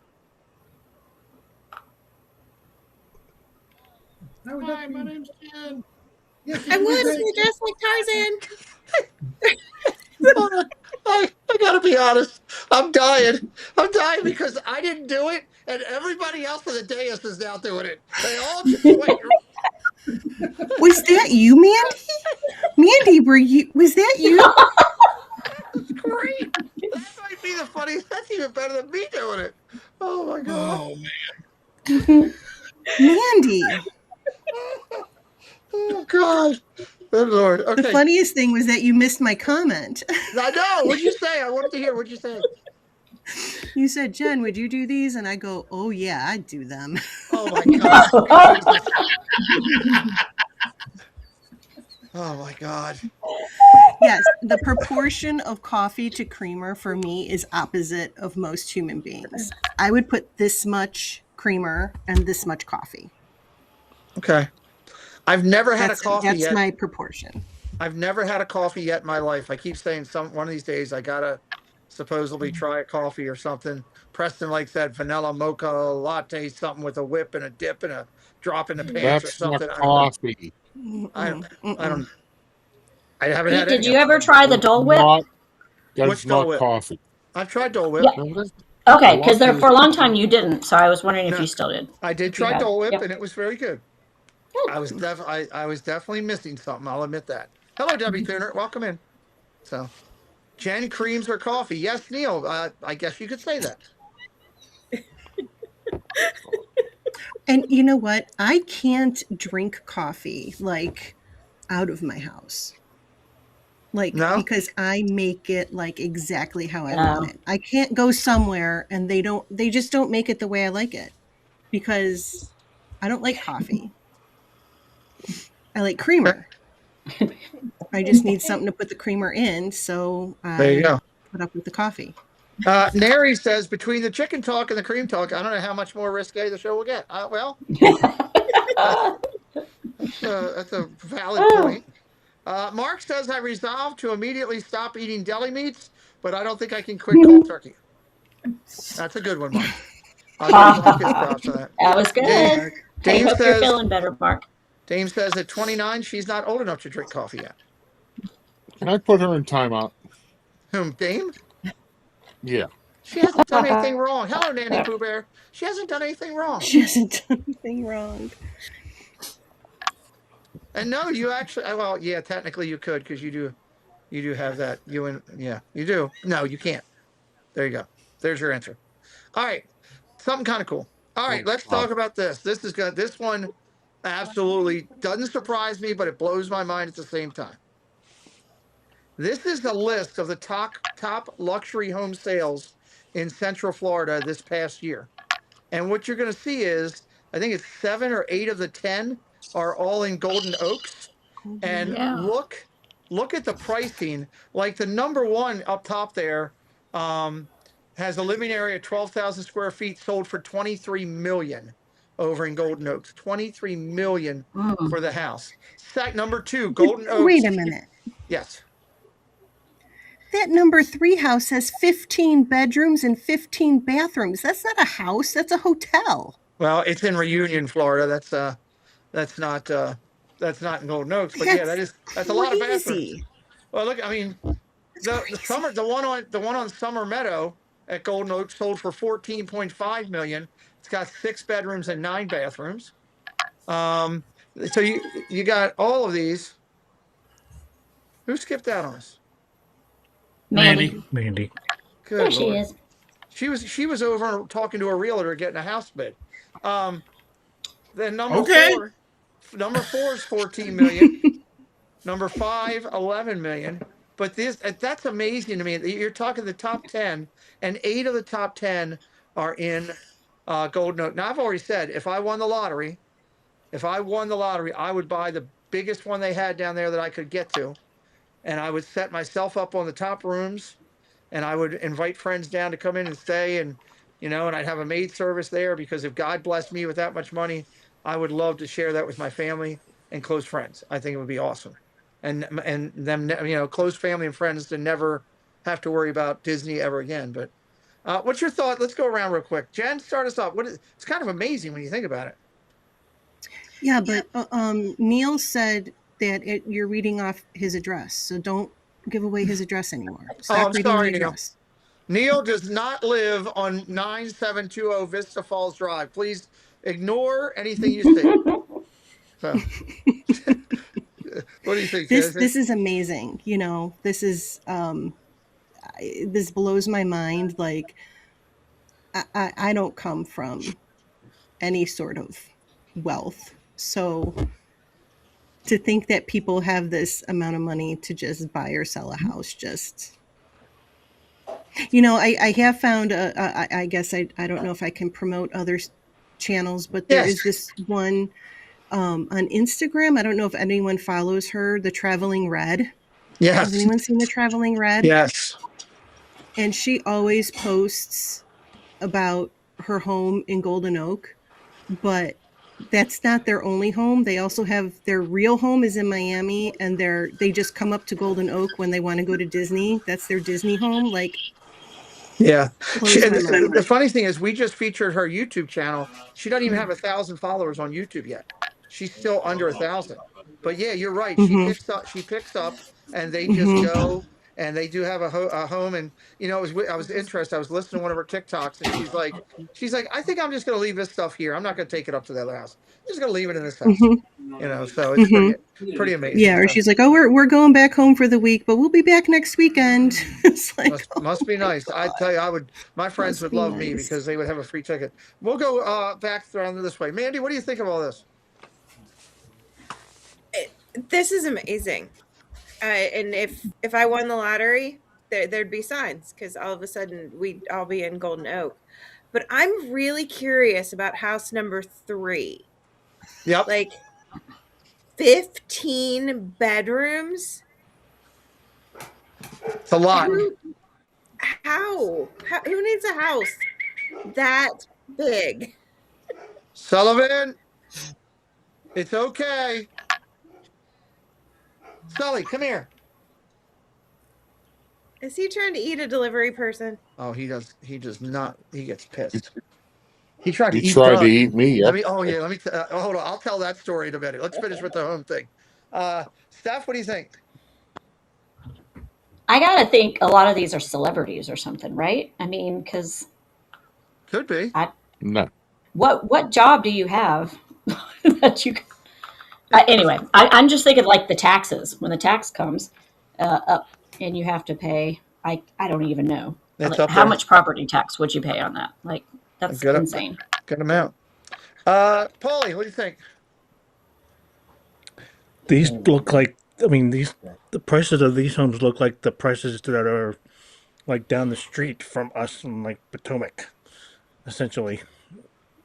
Hi, my name's Jen. I would if you're dressed like Tarzan. I gotta be honest. I'm dying because I didn't do it, and everybody else on the dais is now doing it. They all just wait. Was that you, Mandy? Mandy, was that you? That's great. That might be the funny. That's even better than me doing it. Oh my god. Oh man. Mandy. Oh god. Good Lord. The Okay. funniest thing was that you missed my comment. I know. What'd you say? I wanted to hear. What'd you say? You said, Jen, would you do these? And I go, oh yeah, I'd do them. Oh my god. Jesus. Oh my god. Yes, the proportion of coffee to creamer for me is opposite of most human beings. I would put this much creamer and this much coffee. Okay. I've never had a That's coffee yet. my proportion. I've never had a coffee yet in my life. I keep saying one of these days I gotta supposedly try a coffee or something. Preston likes that vanilla mocha latte, something with a whip and a dip and a drop in the pants or That's something. not coffee. I haven't had Pete, it. did you ever try the Dole Whip? That's Which Dole not Whip? coffee. I've tried Dole Whip. Yeah. Okay, because for a long time you didn't, so I was wondering if you still did. I did try had. Dole Whip, Yep. and it was very good. I was definitely missing something. I'll admit that. Hello, Debbie Tuner. Welcome in. So, Jen creams her coffee. Yes, Neil. I guess you could say that. And you know what? I can't drink coffee like out of my house. Like, because I make it like exactly how I want it. I can't go somewhere and they just don't make it the way I like it, because I don't like coffee. I like creamer. I just need something to put the creamer in, so There you go. Put up with the coffee. Neri says, between the chicken talk and the cream talk, I don't know how much more risque the show will get. Well, that's a valid point. Mark says, I resolved to immediately stop eating deli meats, but I don't think I can quit cold turkey. That's a good one, Mark. I'll give Mark his props for that. That was good. Dame hope says, you're feeling better, Mark. Dame says at 29, she's not old enough to drink coffee yet. Can I put her in timeout? Whom, Dame? Yeah. She hasn't done anything wrong. Hello, Nanny Pooh Bear. She hasn't done anything wrong. She hasn't done anything wrong. And no, you actually, well, yeah, technically you could, because you do have that. You do. No, you can't. There you go. There's your answer. All right. Something kind of cool. All right, let's talk about this. This one absolutely doesn't surprise me, but it blows my mind at the same time. This is a list of the top luxury home sales in Central Florida this past year. And what you're going to see is, I think it's 7 or 8 of the 10 are all in Golden Oaks. And look at the pricing. Like the number one up top there has a living area of 12,000 square feet, sold for $23 million over in Golden Oaks. $23 million for the house. Number 2, Golden Oaks. Wait a minute. Yes. That number 3 house has 15 bedrooms and 15 bathrooms. That's not a house. That's a hotel. Well, it's in Reunion, Florida. That's not in Golden Oaks, but that's a lot of bathrooms. Well, look, I mean, the one on Summer Meadow at Golden Oaks sold for $14.5 million. It's got 6 bedrooms and 9 bathrooms. So you got all of these. Who skipped out on us? Mandy. Good there Lord. she is. She was over talking to a realtor getting a house bid. Then number 4 is 14 million. Number 5, 11 million. But that's amazing to me. You're talking the top 10, and 8 of the top 10 are in Golden Oak. Now, I've already said, if I won the lottery, I would buy the biggest one they had down there that I could get to. And I would set myself up on the top rooms, and I would invite friends down to come in and stay, and and I'd have a maid service there, because if God blessed me with that much money, I would love to share that with my family and close friends. I think it would be awesome. And them, close family and friends to never have to worry about Disney ever again. But what's your thought? Let's go around real quick. Jen, start us off. It's kind of amazing when you think about it. Yeah, but Neil said that you're reading off his address, so don't give away his address anymore. Stop reading the address. Neil does not live on 9720 Vista Falls Drive. Please ignore anything you say. So, what do you think, this is amazing. This is this blows my mind. Like, I don't come from any sort of wealth. So to think that people have this amount of money to just buy or sell a house, just, I have found, I guess I don't know if I can promote other channels, but there is this one on Instagram. I don't know if anyone follows her, the Traveling Red. Yes. Has anyone seen the Traveling Red? Yes. And she always posts about her home in Golden Oak, but that's not their only home. They also have their real home is in Miami, and they just come up to Golden Oak when they want to go to Disney. That's their Disney home. Like, yeah. blows my mind. The funny thing is, we just featured her YouTube channel. She doesn't even have 1,000 followers on YouTube yet. She's still under 1,000. But yeah, you're right. She picks up, and they just go, and they do have a home. And I was interested. I was listening to one of her TikToks, and she's like, I think I'm just going to leave this stuff here. I'm not going to take it up to the other house. I'm just going to leave it in this house. So it's pretty amazing. Yeah, or she's like, oh, we're going back home for the week, but we'll be back next weekend. It's like, must be nice. I tell you, my friends would love me because they would have a free ticket. We'll go back around this way. Mandy, what do you think of all this? This is amazing. And if I won the lottery, there'd be signs, because all of a sudden we'd all be in Golden Oak. But I'm really curious about house number 3. Yep. Like 15 bedrooms. It's a lot. Who needs a house that big? Sullivan, it's okay. Sully, come here. Is he trying to eat a delivery person? Oh, he does. He does not. He gets pissed. He tried to to eat me. Let me. Hold on. I'll tell that story in a minute. Let's finish with the home thing. Steph, what do you think? I gotta think a lot of these are celebrities or something, right? I mean, because could be. No. What job do you have that you? Anyway, I'm just thinking like the taxes. When the tax comes up and you have to pay, I don't even know. Like, how much property tax would you pay on that? Like, that's insane. Good amount. Paulie, what do you think? These look like, the prices of these homes look like the prices that are like down the street from us in like Potomac, essentially.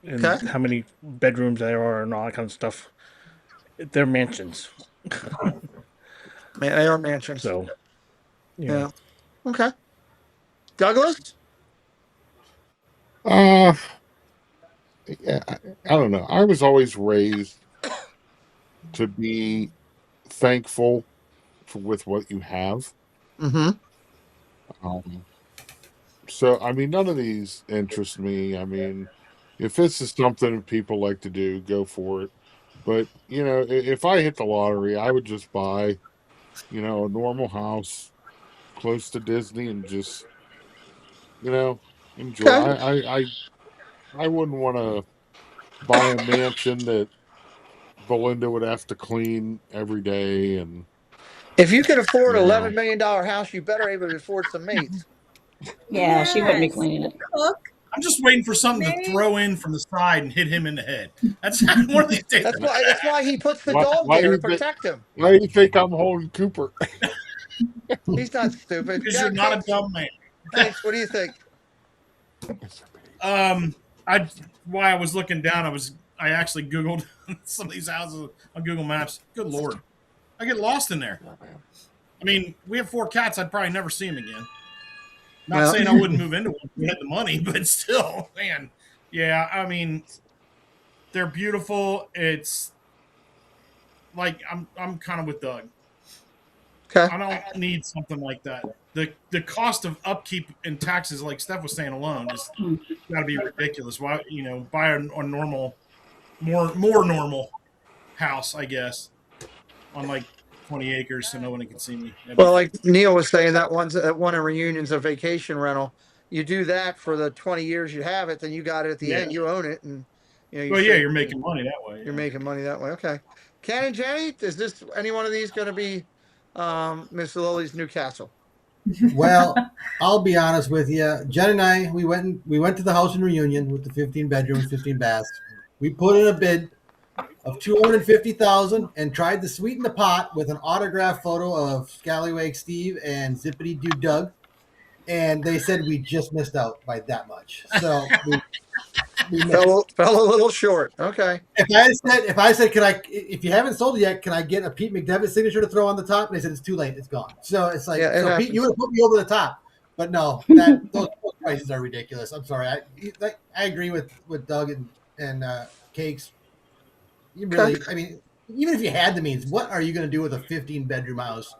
And how many bedrooms there are and all that kind of stuff. They're mansions. They are mansions. So, yeah. Okay. Douglas? Yeah, I don't know. I was always raised to be thankful with what you have. Mm-hmm. So, none of these interest me. If this is something people like to do, go for it. But, if I hit the lottery, I would just buy, a normal house close to Disney and just, enjoy. Okay. I wouldn't want to buy a mansion that Belinda would have to clean every day. And if you can afford an $11 million house, you better able to afford some mates. Yeah, she wouldn't be cleaning it. I'm just waiting for something to throw in from the side and hit him in the head. That's one of these days. That's why he puts the dog there to protect him. Why do you think I'm holding Cooper? He's not stupid. Because you're not a dumb man. Thanks. What do you think? While I was looking down, I actually Googled some of these houses on Google Maps. Good Lord. I get lost in there. We have 4 cats. I'd probably never see them again. Not saying I wouldn't move into one if we had the money, but still, man. Yeah, they're beautiful. It's like I'm kind of with Doug. Okay. I don't need something like that. The cost of upkeep and taxes, like Steph was saying alone, is got to be ridiculous. Why buy a normal, more normal house, I guess, on like 20 acres so no one can see me. Well, like Neil was saying, that one in Reunion's a vacation rental. You do that for the 20 years you have it, then you got it at the end. You own it, and you're making money that way. You're making money that way. Okay. Ken and Jenny, is this any one of these going to be Miss Lily's new castle? Well, I'll be honest with you. Jen and I, we went to the house in Reunion with the 15 bedrooms, 15 baths. We put in a bid of 250,000 and tried to sweeten the pot with an autographed photo of Scallywag Steve and Zippity Doo Doug, and they said we just missed out by that much. So we missed. Fell a little short. Okay. If I said, can I? If you haven't sold it yet, can I get a Pete McDevitt signature to throw on the top? And they said it's too late. It's gone. So it's like, Yeah, it so happens. Pete, you would have put me over the top, but no, those prices are ridiculous. I'm sorry. I agree with Doug and Cakes. You really, I mean, even if you had the means, what are you going to do with a 15 bedroom house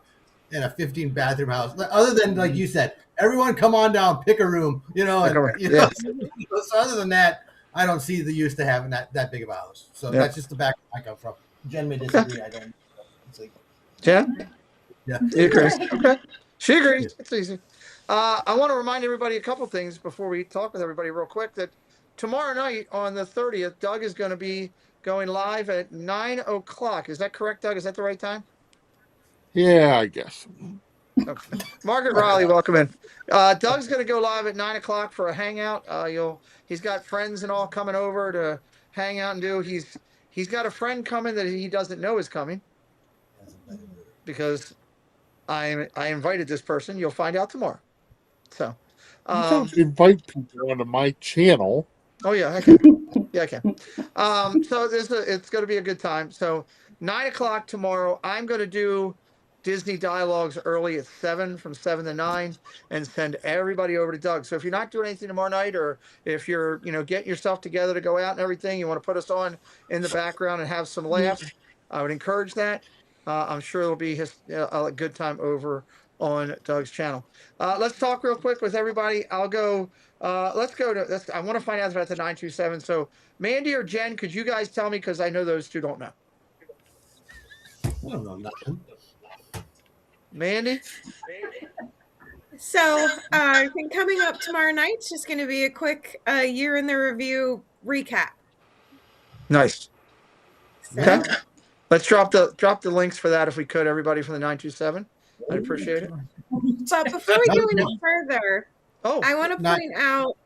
and a 15 bathroom house? Other than, like you said, everyone come on down, pick a room, Yeah. So other than that, I don't see the use to having that big of a house. So that's just the back I come from. Jen may disagree. I don't. It's like, Jen? yeah. She agrees. Okay. She agrees. It's easy. I want to remind everybody a couple things before we talk with everybody real quick that tomorrow night on the 30th, Doug is going to be going live at 9 o'clock. Is that correct, Doug? Is that the right time? Yeah, I guess. Okay. Margaret Riley, welcome in. Doug's going to go live at 9 o'clock for a hangout. He's got friends and all coming over to hang out and do. He's got a friend coming that he doesn't know is coming because I invited this person. You'll find out tomorrow. So, You don't invite people onto my channel. Oh yeah, I can. Yeah, I can. So it's going to be a good time. So 9 o'clock tomorrow. I'm going to do Disney Dialogues early at 7, from 7 to 9, and send everybody over to Doug. So if you're not doing anything tomorrow night, or if you're getting yourself together to go out and everything, you want to put us on in the background and have some laughs, I would encourage that. I'm sure it'll be a good time over on Doug's channel. Let's talk real quick with everybody. I'll go. Let's go to. I want to find out about the 927. So Mandy or Jen, could you guys tell me, because I know those two don't know. I don't know nothing. Mandy. So I think coming up tomorrow night's just going to be a quick year in the review recap. Nice. So, Okay. Let's drop the links for that if we could, everybody, from the 927. I'd appreciate it. But before we go any further, I want to point out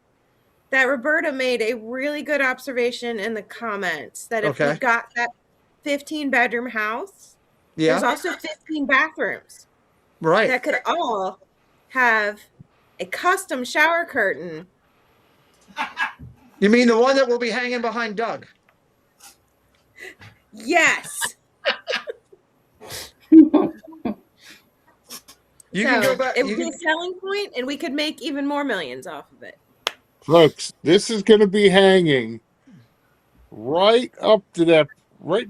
that Roberta made a really good observation in the comments that if we got that 15-bedroom house, there's also 15 bathrooms. Right. That could all have a custom shower curtain. You mean the one that will be hanging behind Doug? Yes. You can go back. It would be a selling point, and we could make even more millions off of it. Folks, this is going to be hanging right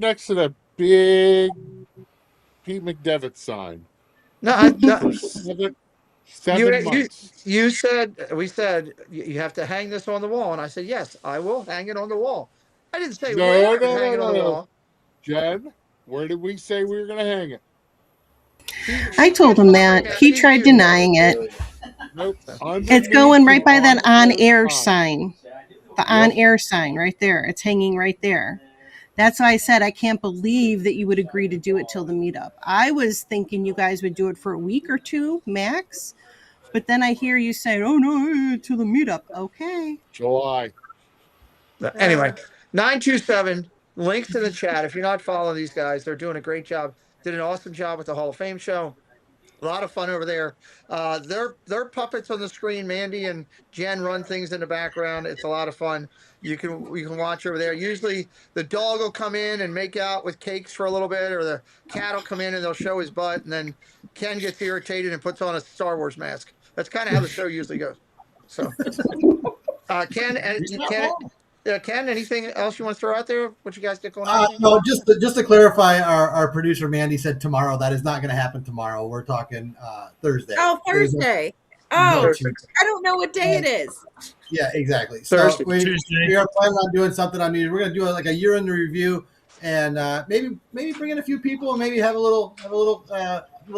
next to that big Pete McDevitt sign. No, for seven months. We said you have to hang this on the wall, and I said yes, I will hang it on the wall. I didn't say where to hang it on the wall. Jen, where did we say we were going to hang it? I told him that. He tried denying it. Nope. It's going right by that on-air sign. The on-air sign right there. It's hanging right there. That's why I said I can't believe that you would agree to do it till the meetup. I was thinking you guys would do it for a week or two max, but then I hear you say, "Oh no, till the meetup." Okay. July. Anyway, 927 links in the chat. If you're not following these guys, they're doing a great job. Did an awesome job with the Hall of Fame show. A lot of fun over there. They're puppets on the screen. Mandy and Jen run things in the background. It's a lot of fun. You can watch over there. Usually the dog will come in and make out with Cakes for a little bit, or the cat will come in and they'll show his butt, and then Ken gets irritated and puts on a Star Wars mask. That's kind of how the show usually goes. So, Ken, anything else you want to throw out there? What you guys get going on? No, just to clarify, our producer Mandy said tomorrow. That is not going to happen tomorrow. We're talking Thursday. Oh, Thursday. I don't know what day it is. Yeah, exactly. So we are planning on doing something on New Year's. We're going to do like a year in the review, and maybe bring in a few people and maybe have a little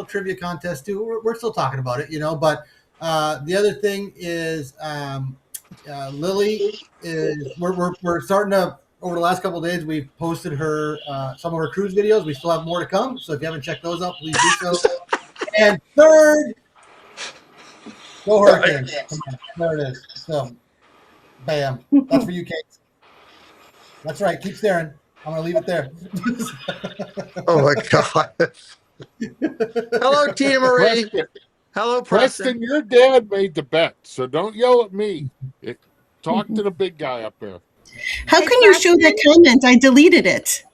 trivia contest too. We're still talking about it, But the other thing is. Lily is we're starting to, over the last couple of days, we've posted her some of her cruise videos. We still have more to come, so if you haven't checked those out, please do so. And third, Go Hurricanes. Come on. There it is. So, bam. That's for you, Kate. That's right. Keep staring. I'm going to leave it there. Oh my God. Hello, Tina Marie. Preston, Hello, Preston. Preston, your dad made the bet, so don't yell at me. Talk to the big guy up there. How Hey, can you show that comment? I deleted it.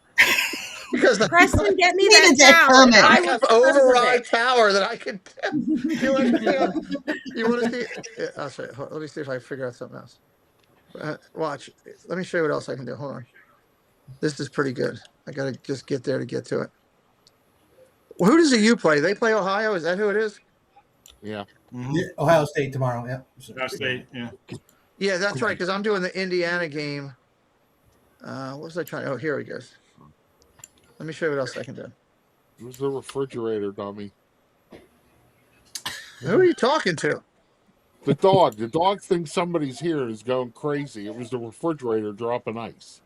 Because Preston, get me Deleted that that down. comment. I will have dispose of override it. tower that I can do anything. You want to see? Yeah, I'll show you. Let me see if I can figure out something else. Watch. Let me show you what else I can do. Hold on. This is pretty good. I got to just get there to get to it. Well, who does the U play? They play Ohio? Is that who it is? Yeah. Yeah, Ohio State tomorrow. Yeah. Ohio State, yeah. Yeah, that's right. Because I'm doing the Indiana game. What was I trying? Oh, here he goes. Let me show you what else I can do. It was the refrigerator dummy. Who are you talking to? The dog. The dog thinks somebody's here and is going crazy. It was the refrigerator dropping ice.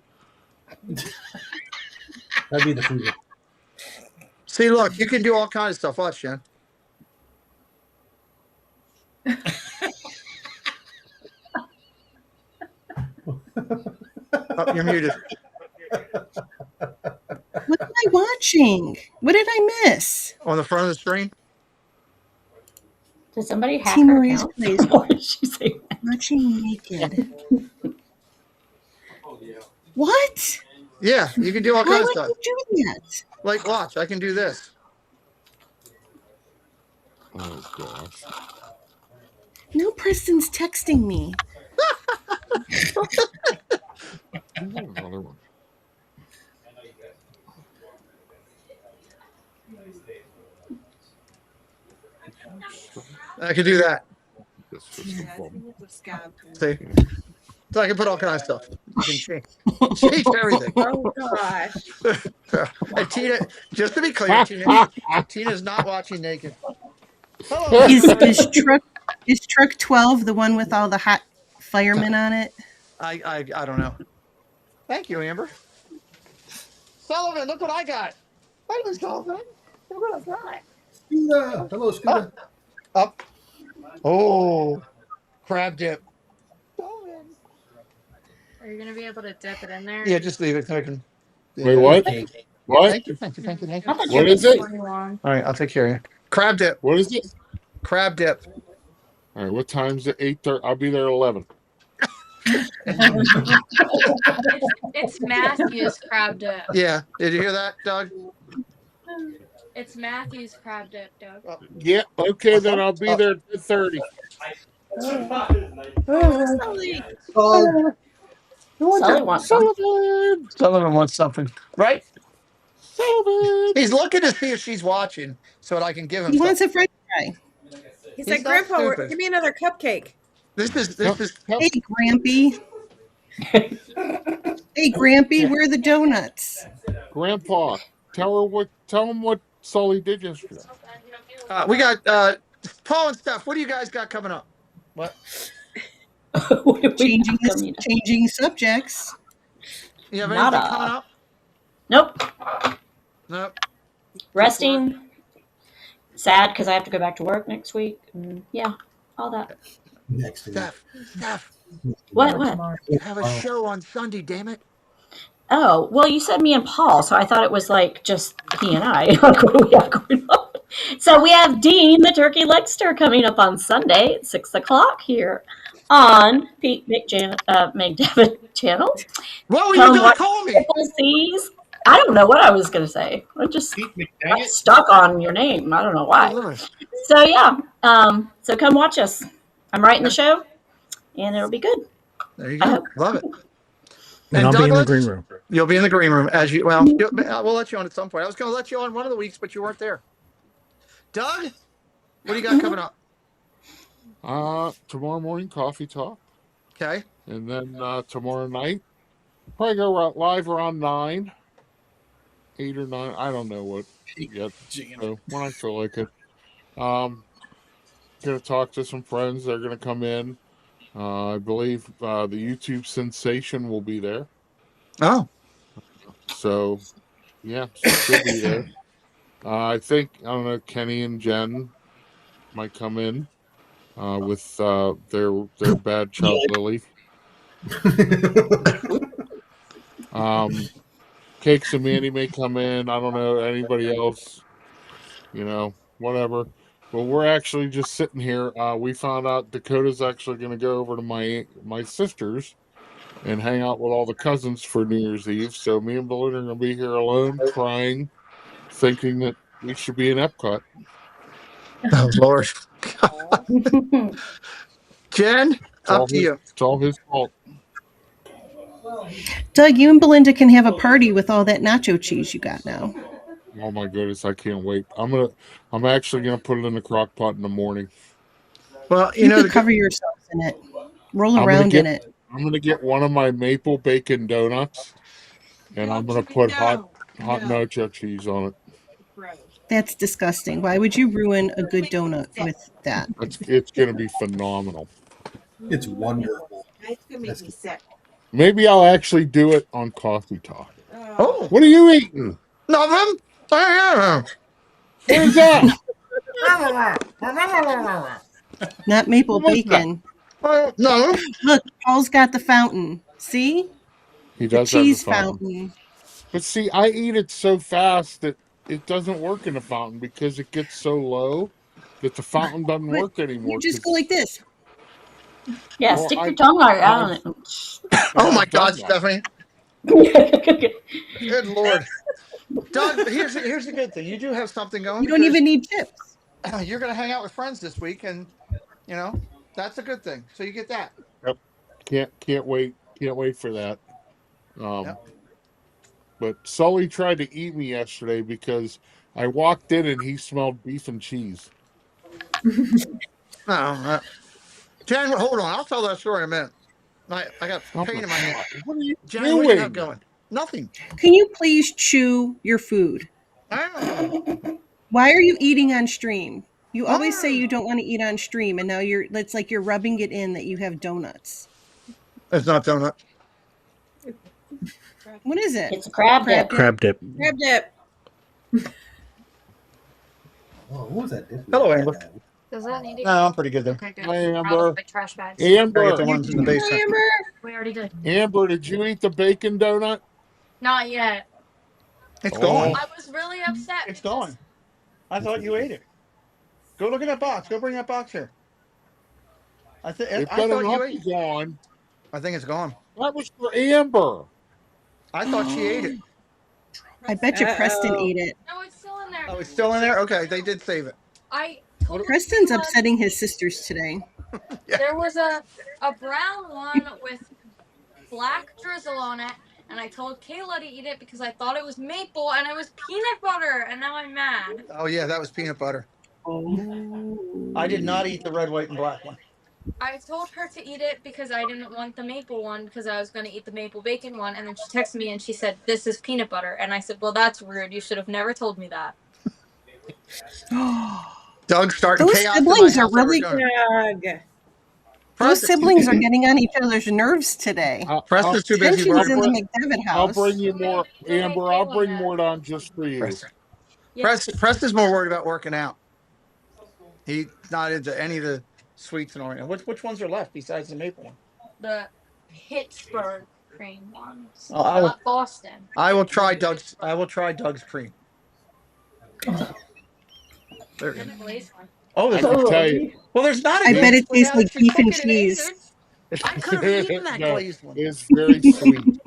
That'd be the freezer. See, look, you can do all kinds of stuff. Watch, Jen. Oh, you're muted. What am I watching? What did I miss? On the front of the screen? Did somebody hack Team her Marie's account? place. What did she say? Watching naked. What? Yeah, you can do all Why kinds of would stuff. you do that? Like, watch, I can do this. Oh, gosh. Now Preston's texting me. Another one. I can do that. See? So I can put all kinds of stuff. You can change everything. Oh gosh. And Tina, just to be clear, Tina's not watching naked. Hello. Is truck 12 the one with all the hot firemen on it? I don't know. Thank you, Amber. Sullivan, look what I got. Hello, Sullivan. Look what I got. Scooter. Hello, Scooter. Up. Oh, crab dip. Are you gonna be able to dip it in there? Yeah, just leave it so I can. Wait, what? What? Thank you. What is it? All right, I'll take care of you. Crab dip. What is it? Crab dip. All right, what time's it? 8:30. I'll be there at 11. It's Matthew's crab dip. Yeah. Did you hear that, Doug? It's Matthew's crab dip, Doug. Yeah, okay, then I'll be there at 30. Sullivan wants something, right? Sullivan. He's looking to see if she's watching so that I can give him. He wants a french fry. He's like, Grandpa, give me another cupcake. This is. Hey, Grampy. Hey, Grampy, where are the donuts? Grandpa, tell him what Sully did yesterday. We got Paul and Steph. What do you guys got coming up? What? Changing subjects. You have anything Nada. coming up? Nope. Nope. Resting. Sad because I have to go back to work next week. Yeah, all that. Next week. Steph. What? You have a show on Sunday, damn it. Oh, well, you said me and Paul, so I thought it was like just he and I. Like, what do we have going on? So we have Dean, the turkey legster, coming up on Sunday at 6:00 here on Pete McDevitt channel. What were you going to call me? C's. I don't know what I was going to say. I just got stuck on your name. I don't know why. So yeah, so come watch us. I'm writing the show, and it'll be good. There you go. Love it. And I'll be in the green room. You'll be in the green room as you. Well, we'll let you on at some point. I was going to let you on one of the weeks, but you weren't there. Doug, what do you got coming up? Tomorrow morning, coffee talk. Okay. And then tomorrow night, probably go live around 9, 8 or 9. I don't know what yet. So when I feel like it. Gonna talk to some friends. They're gonna come in. I believe the YouTube sensation will be there. Oh. So yeah, she'll be there. I don't know, Kenny and Jen might come in. with their bad child Lily. Cakes and Mandy may come in. I don't know anybody else. Whatever. But we're actually just sitting here. We found out Dakota's actually going to go over to my sister's and hang out with all the cousins for New Year's Eve. So me and Balloon are going to be here alone, crying, thinking that we should be in Epcot. Oh, Lord. Jen, up to you. It's all his fault. Doug, you and Belinda can have a party with all that nacho cheese you got now. Oh my goodness, I can't wait. I'm actually gonna put it in the crock pot in the morning. Well, you could cover yourselves in it. Roll around in it. I'm gonna get one of my maple bacon donuts, and I'm gonna put hot nacho cheese on it. That's disgusting. Why would you ruin a good donut with that? It's gonna be phenomenal. It's wonderful. It's gonna make me sick. Maybe I'll actually do it on Coffee Talk. Oh, what are you eating? Nothing. What is that? Not maple bacon. No. Look, Paul's got the fountain. See? He does the cheese have the fountain. fountain. But see, I eat it so fast that it doesn't work in the fountain because it gets so low that the fountain doesn't work anymore. You just go like this. Yeah, stick your tongue right out on it. Oh my God, Stephanie. Good Lord. Doug, here's the good thing. You do have something going. You don't even need chips. You're going to hang out with friends this week, and that's a good thing. So you get that. Yep. Can't wait for that. But Sully tried to eat me yesterday because I walked in and he smelled beef and cheese. No, Jen, hold on. I'll tell that story in a minute. I got pain in my hand. What are you Jen, doing? what do you have going? Nothing. Can you please chew your food? Why are you eating on stream? You always say you don't want to eat on stream, and now it's like you're rubbing it in that you have donuts. It's not donut. What is it? It's a crab dip. Crab dip. Crab dip. Oh, what was that? Hello, Amber. Does that need to No, I'm pretty good there. Okay, good. Hi, Out Amber. of my trash bags. Amber. I get the ones in the basement. Amber. We already did. Amber, did you eat the bacon donut? Not yet. It's gone. I was really upset. It's gone. I thought you ate it. Go look at that box. Go bring that box here. I It thought better you not ate be it. gone. I think it's gone. That was for Amber. I thought she ate it. I bet you Preston ate it. No, it's still in there. Oh, it's still in there? Okay, they did save it. I told Preston's her upsetting his sisters today. there was a brown one with black drizzle on it, and I told Kayla to eat it because I thought it was maple and it was peanut butter, and now I'm mad. Oh, yeah, that was peanut butter. Oh. I did not eat the red, white, and black one. I told her to eat it because I didn't want the maple one because I was going to eat the maple bacon one, and then she texted me and she said, "This is peanut butter," and I said, "Well, that's rude. You should have never told me that." Doug's starting Those chaos. siblings are really Doug. Those siblings are getting on each other's nerves today. Preston's too busy Tensions in working. the McDevitt house. I'll bring you more, Amber. I'll bring more down just for you. Preston's more worried about working out. He's not into any of the sweets and all that. Which ones are left besides the maple one? The Pittsburgh cream ones, Oh, not Boston. I will try Doug's cream. There you go. Oh, I can tell you. Well, there's not a I bet glazed it tastes one. like She beef and cooked it in cheese. Azers. I could have eaten that No, glazed one. it's very sweet.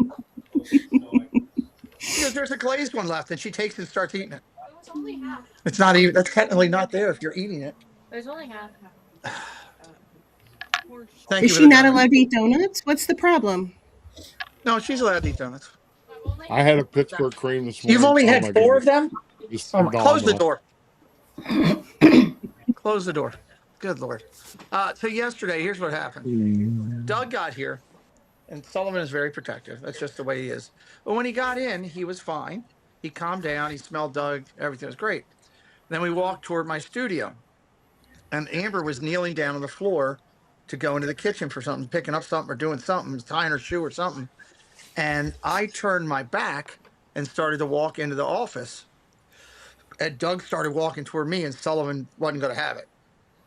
Because there's a glazed one left, and she takes it and starts eating it. It was only half. It's not even. That's technically not there if you're eating it. There's only half. Thank Is you. she not allowed to eat donuts? What's the problem? No, she's allowed to eat donuts. I had a Pittsburgh cream this morning. You've only Oh had my 4 of goodness. them? It's Oh, close the phenomenal. door. Close the door. Good Lord. So yesterday, here's what happened. Doug got here, and Sullivan is very protective. That's just the way he is. But when he got in, he was fine. He calmed down. He smelled Doug. Everything was great. Then we walked toward my studio, and Amber was kneeling down on the floor to go into the kitchen for something, picking up something or doing something, tying her shoe or something. And I turned my back and started to walk into the office. And Doug started walking toward me, and Sullivan wasn't going to have it.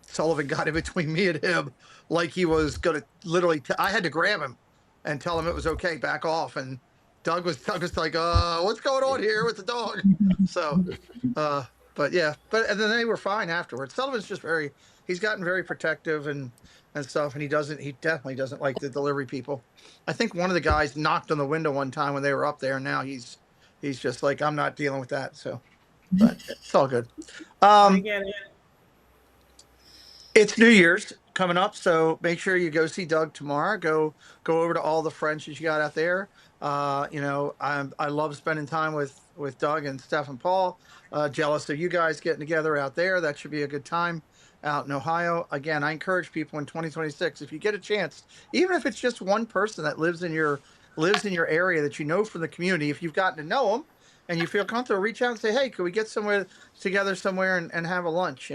Sullivan got in between me and him like he was going to literally, I had to grab him and tell him it was okay, back off. And Doug was like, what's going on here with the dog? So, but yeah, and then they were fine afterwards. Sullivan's just he's gotten very protective and stuff. And he definitely doesn't like the delivery people. I think one of the guys knocked on the window one time when they were up there. And now he's just like, I'm not dealing with that. So, but it's all good. I get it. It's New Year's coming up, so make sure you go see Doug tomorrow. Go over to all the friends that you got out there. I love spending time with Doug and Steph and Paul. Jealous of you guys getting together out there. That should be a good time out in Ohio. Again, I encourage people in 2026, if you get a chance, even if it's just one person that lives in your area that you know from the community, if you've gotten to know them and you feel comfortable, reach out and say, hey, could we get together somewhere and have a lunch?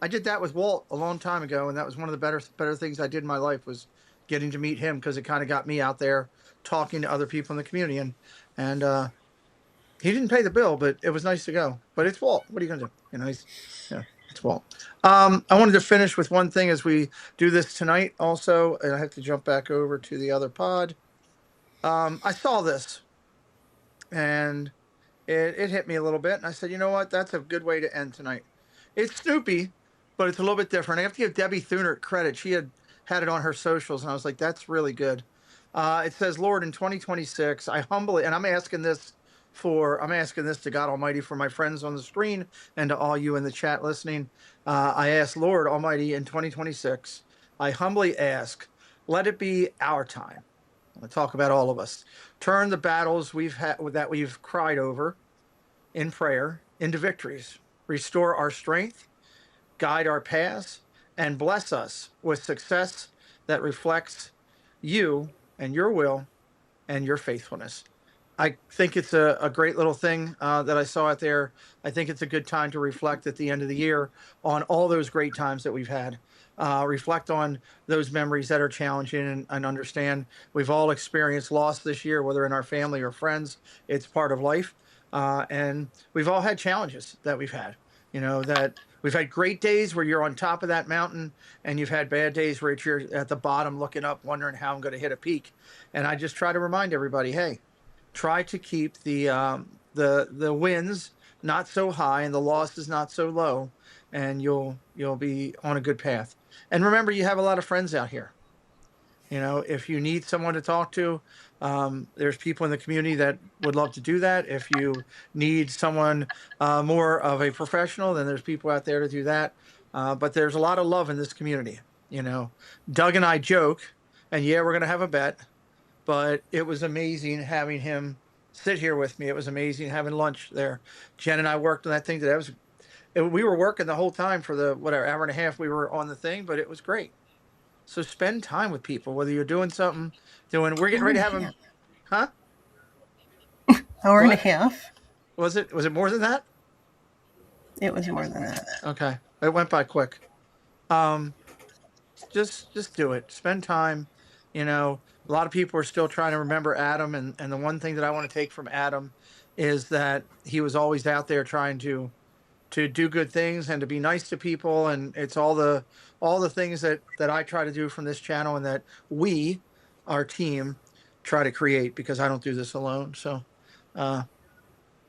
I did that with Walt a long time ago, and that was one of the better things I did in my life, was getting to meet him, because it kind of got me out there talking to other people in the community. And he didn't pay the bill, but it was nice to go. But it's Walt. What are you gonna do? It's Walt. I wanted to finish with one thing as we do this tonight. Also, and I have to jump back over to the other pod. I saw this, and it hit me a little bit, and I said, you know what? That's a good way to end tonight. It's Snoopy, but it's a little bit different. I have to give Debbie Thunert credit. She had it on her socials, and I was like, that's really good. It says, Lord, in 2026, I humbly, and I'm asking this to God Almighty, for my friends on the screen and to all you in the chat listening. I ask, Lord Almighty, in 2026, I humbly ask, let it be our time. I'm going to talk about all of us. Turn the battles that we've cried over in prayer into victories. Restore our strength, guide our paths, and bless us with success that reflects you and your will and your faithfulness. I think it's a great little thing that I saw out there. I think it's a good time to reflect at the end of the year on all those great times that we've had. Reflect on those memories that are challenging, and understand we've all experienced loss this year, whether in our family or friends. It's part of life. And we've all had challenges that we've had, that we've had great days where you're on top of that mountain, and you've had bad days where you're at the bottom looking up, wondering how I'm going to hit a peak. And I just try to remind everybody, hey, try to keep the wins not so high and the losses not so low, and you'll be on a good path. And remember, you have a lot of friends out here. If you need someone to talk to, there's people in the community that would love to do that. If you need someone more of a professional, then there's people out there to do that. But there's a lot of love in this community. Doug and I joke, and yeah, we're going to have a bet, but it was amazing having him sit here with me. It was amazing having lunch there. Jen and I worked on that thing today. We were working the whole time for the hour and a half we were on the thing, but it was great. So spend time with people, whether you're doing something, we're getting ready to have them. Huh? Hour and a half. Was it more than that? It was more than that. Okay. It went by quick. Just do it. Spend time. A lot of people are still trying to remember Adam. And the one thing that I want to take from Adam is that he was always out there trying to do good things and to be nice to people. And it's all the things that I try to do from this channel, and that we, our team, try to create, because I don't do this alone. So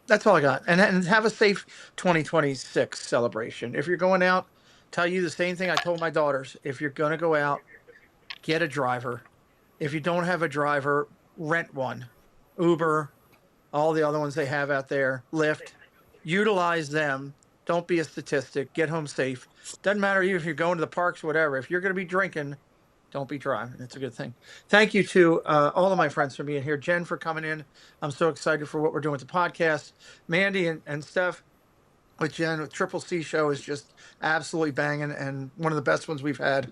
that's all I got. And have a safe 2026 celebration. If you're going out, tell you the same thing I told my daughters. If you're going to go out, get a driver. If you don't have a driver, rent one. Uber, all the other ones they have out there, Lyft. Utilize them. Don't be a statistic. Get home safe. Doesn't matter if you're going to the parks or whatever. If you're going to be drinking, don't be driving. It's a good thing. Thank you to all of my friends for being here. Jen, for coming in. I'm so excited for what we're doing with the podcast. Mandy and Steph with Jen, with Triple C show is just absolutely banging, and one of the best ones we've had.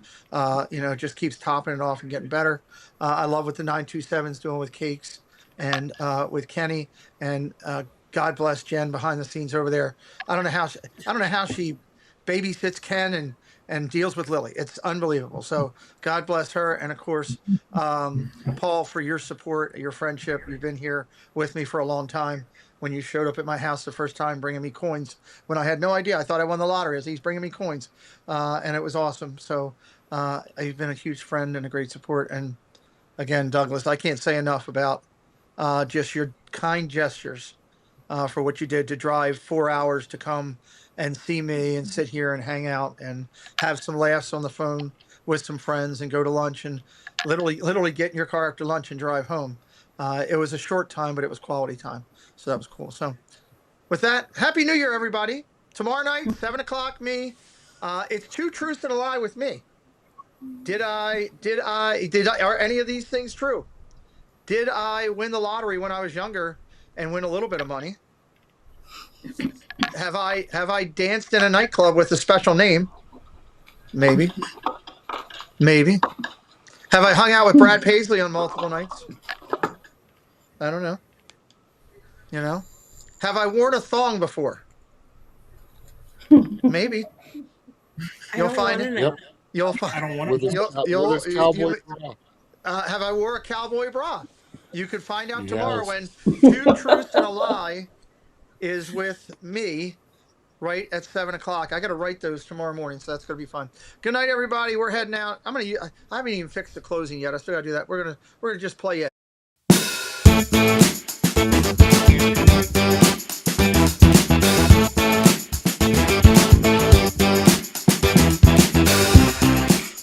Just keeps topping it off and getting better. I love what the 927's doing with Cakes and with Kenny, and God bless Jen behind the scenes over there. I don't know how she babysits Ken and deals with Lily. It's unbelievable. So God bless her. And of course, Paul, for your support, your friendship. You've been here with me for a long time. When you showed up at my house the first time, bringing me coins when I had no idea. I thought I won the lottery as he's bringing me coins. And it was awesome. So you've been a huge friend and a great support. And again, Douglas, I can't say enough about just your kind gestures for what you did to drive 4 hours to come and see me and sit here and hang out and have some laughs on the phone with some friends and go to lunch and literally get in your car after lunch and drive home. It was a short time, but it was quality time. So that was cool. So with that, Happy New Year, everybody. Tomorrow night, 7 o'clock, me. It's 2 truths and a lie with me. Are any of these things true? Did I win the lottery when I was younger and win a little bit of money? Have I danced in a nightclub with a special name? Maybe. Have I hung out with Brad Paisley on multiple nights? I don't know. You know? Have I worn a thong before? Maybe. You'll find it. Yep. You'll find. I don't want With to. his cowboy bra. Have I wore a cowboy bra? You could find out tomorrow Yes. when 2 truths and a lie is with me right at 7 o'clock. I got to write those tomorrow morning, so that's going to be fun. Good night, everybody. We're heading out. I haven't even fixed the closing yet. I still got to do that. We're gonna just play it.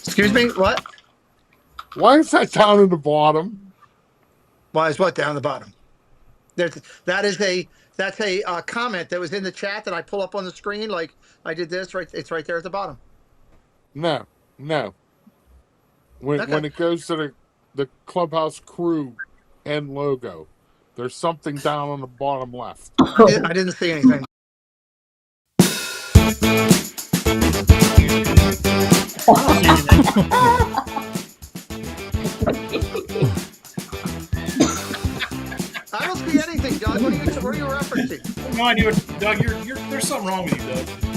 Excuse me. What? Why is that down in the bottom? Why is what down the bottom? That's a comment that was in the chat that I pull up on the screen. Like I did this right. It's right there at the bottom. No. When it goes to the Clubhouse crew and logo, there's something down on the bottom left. I didn't see anything. I don't see anything, Doug. What are you referencing? No idea, Doug. There's something wrong with you, Doug.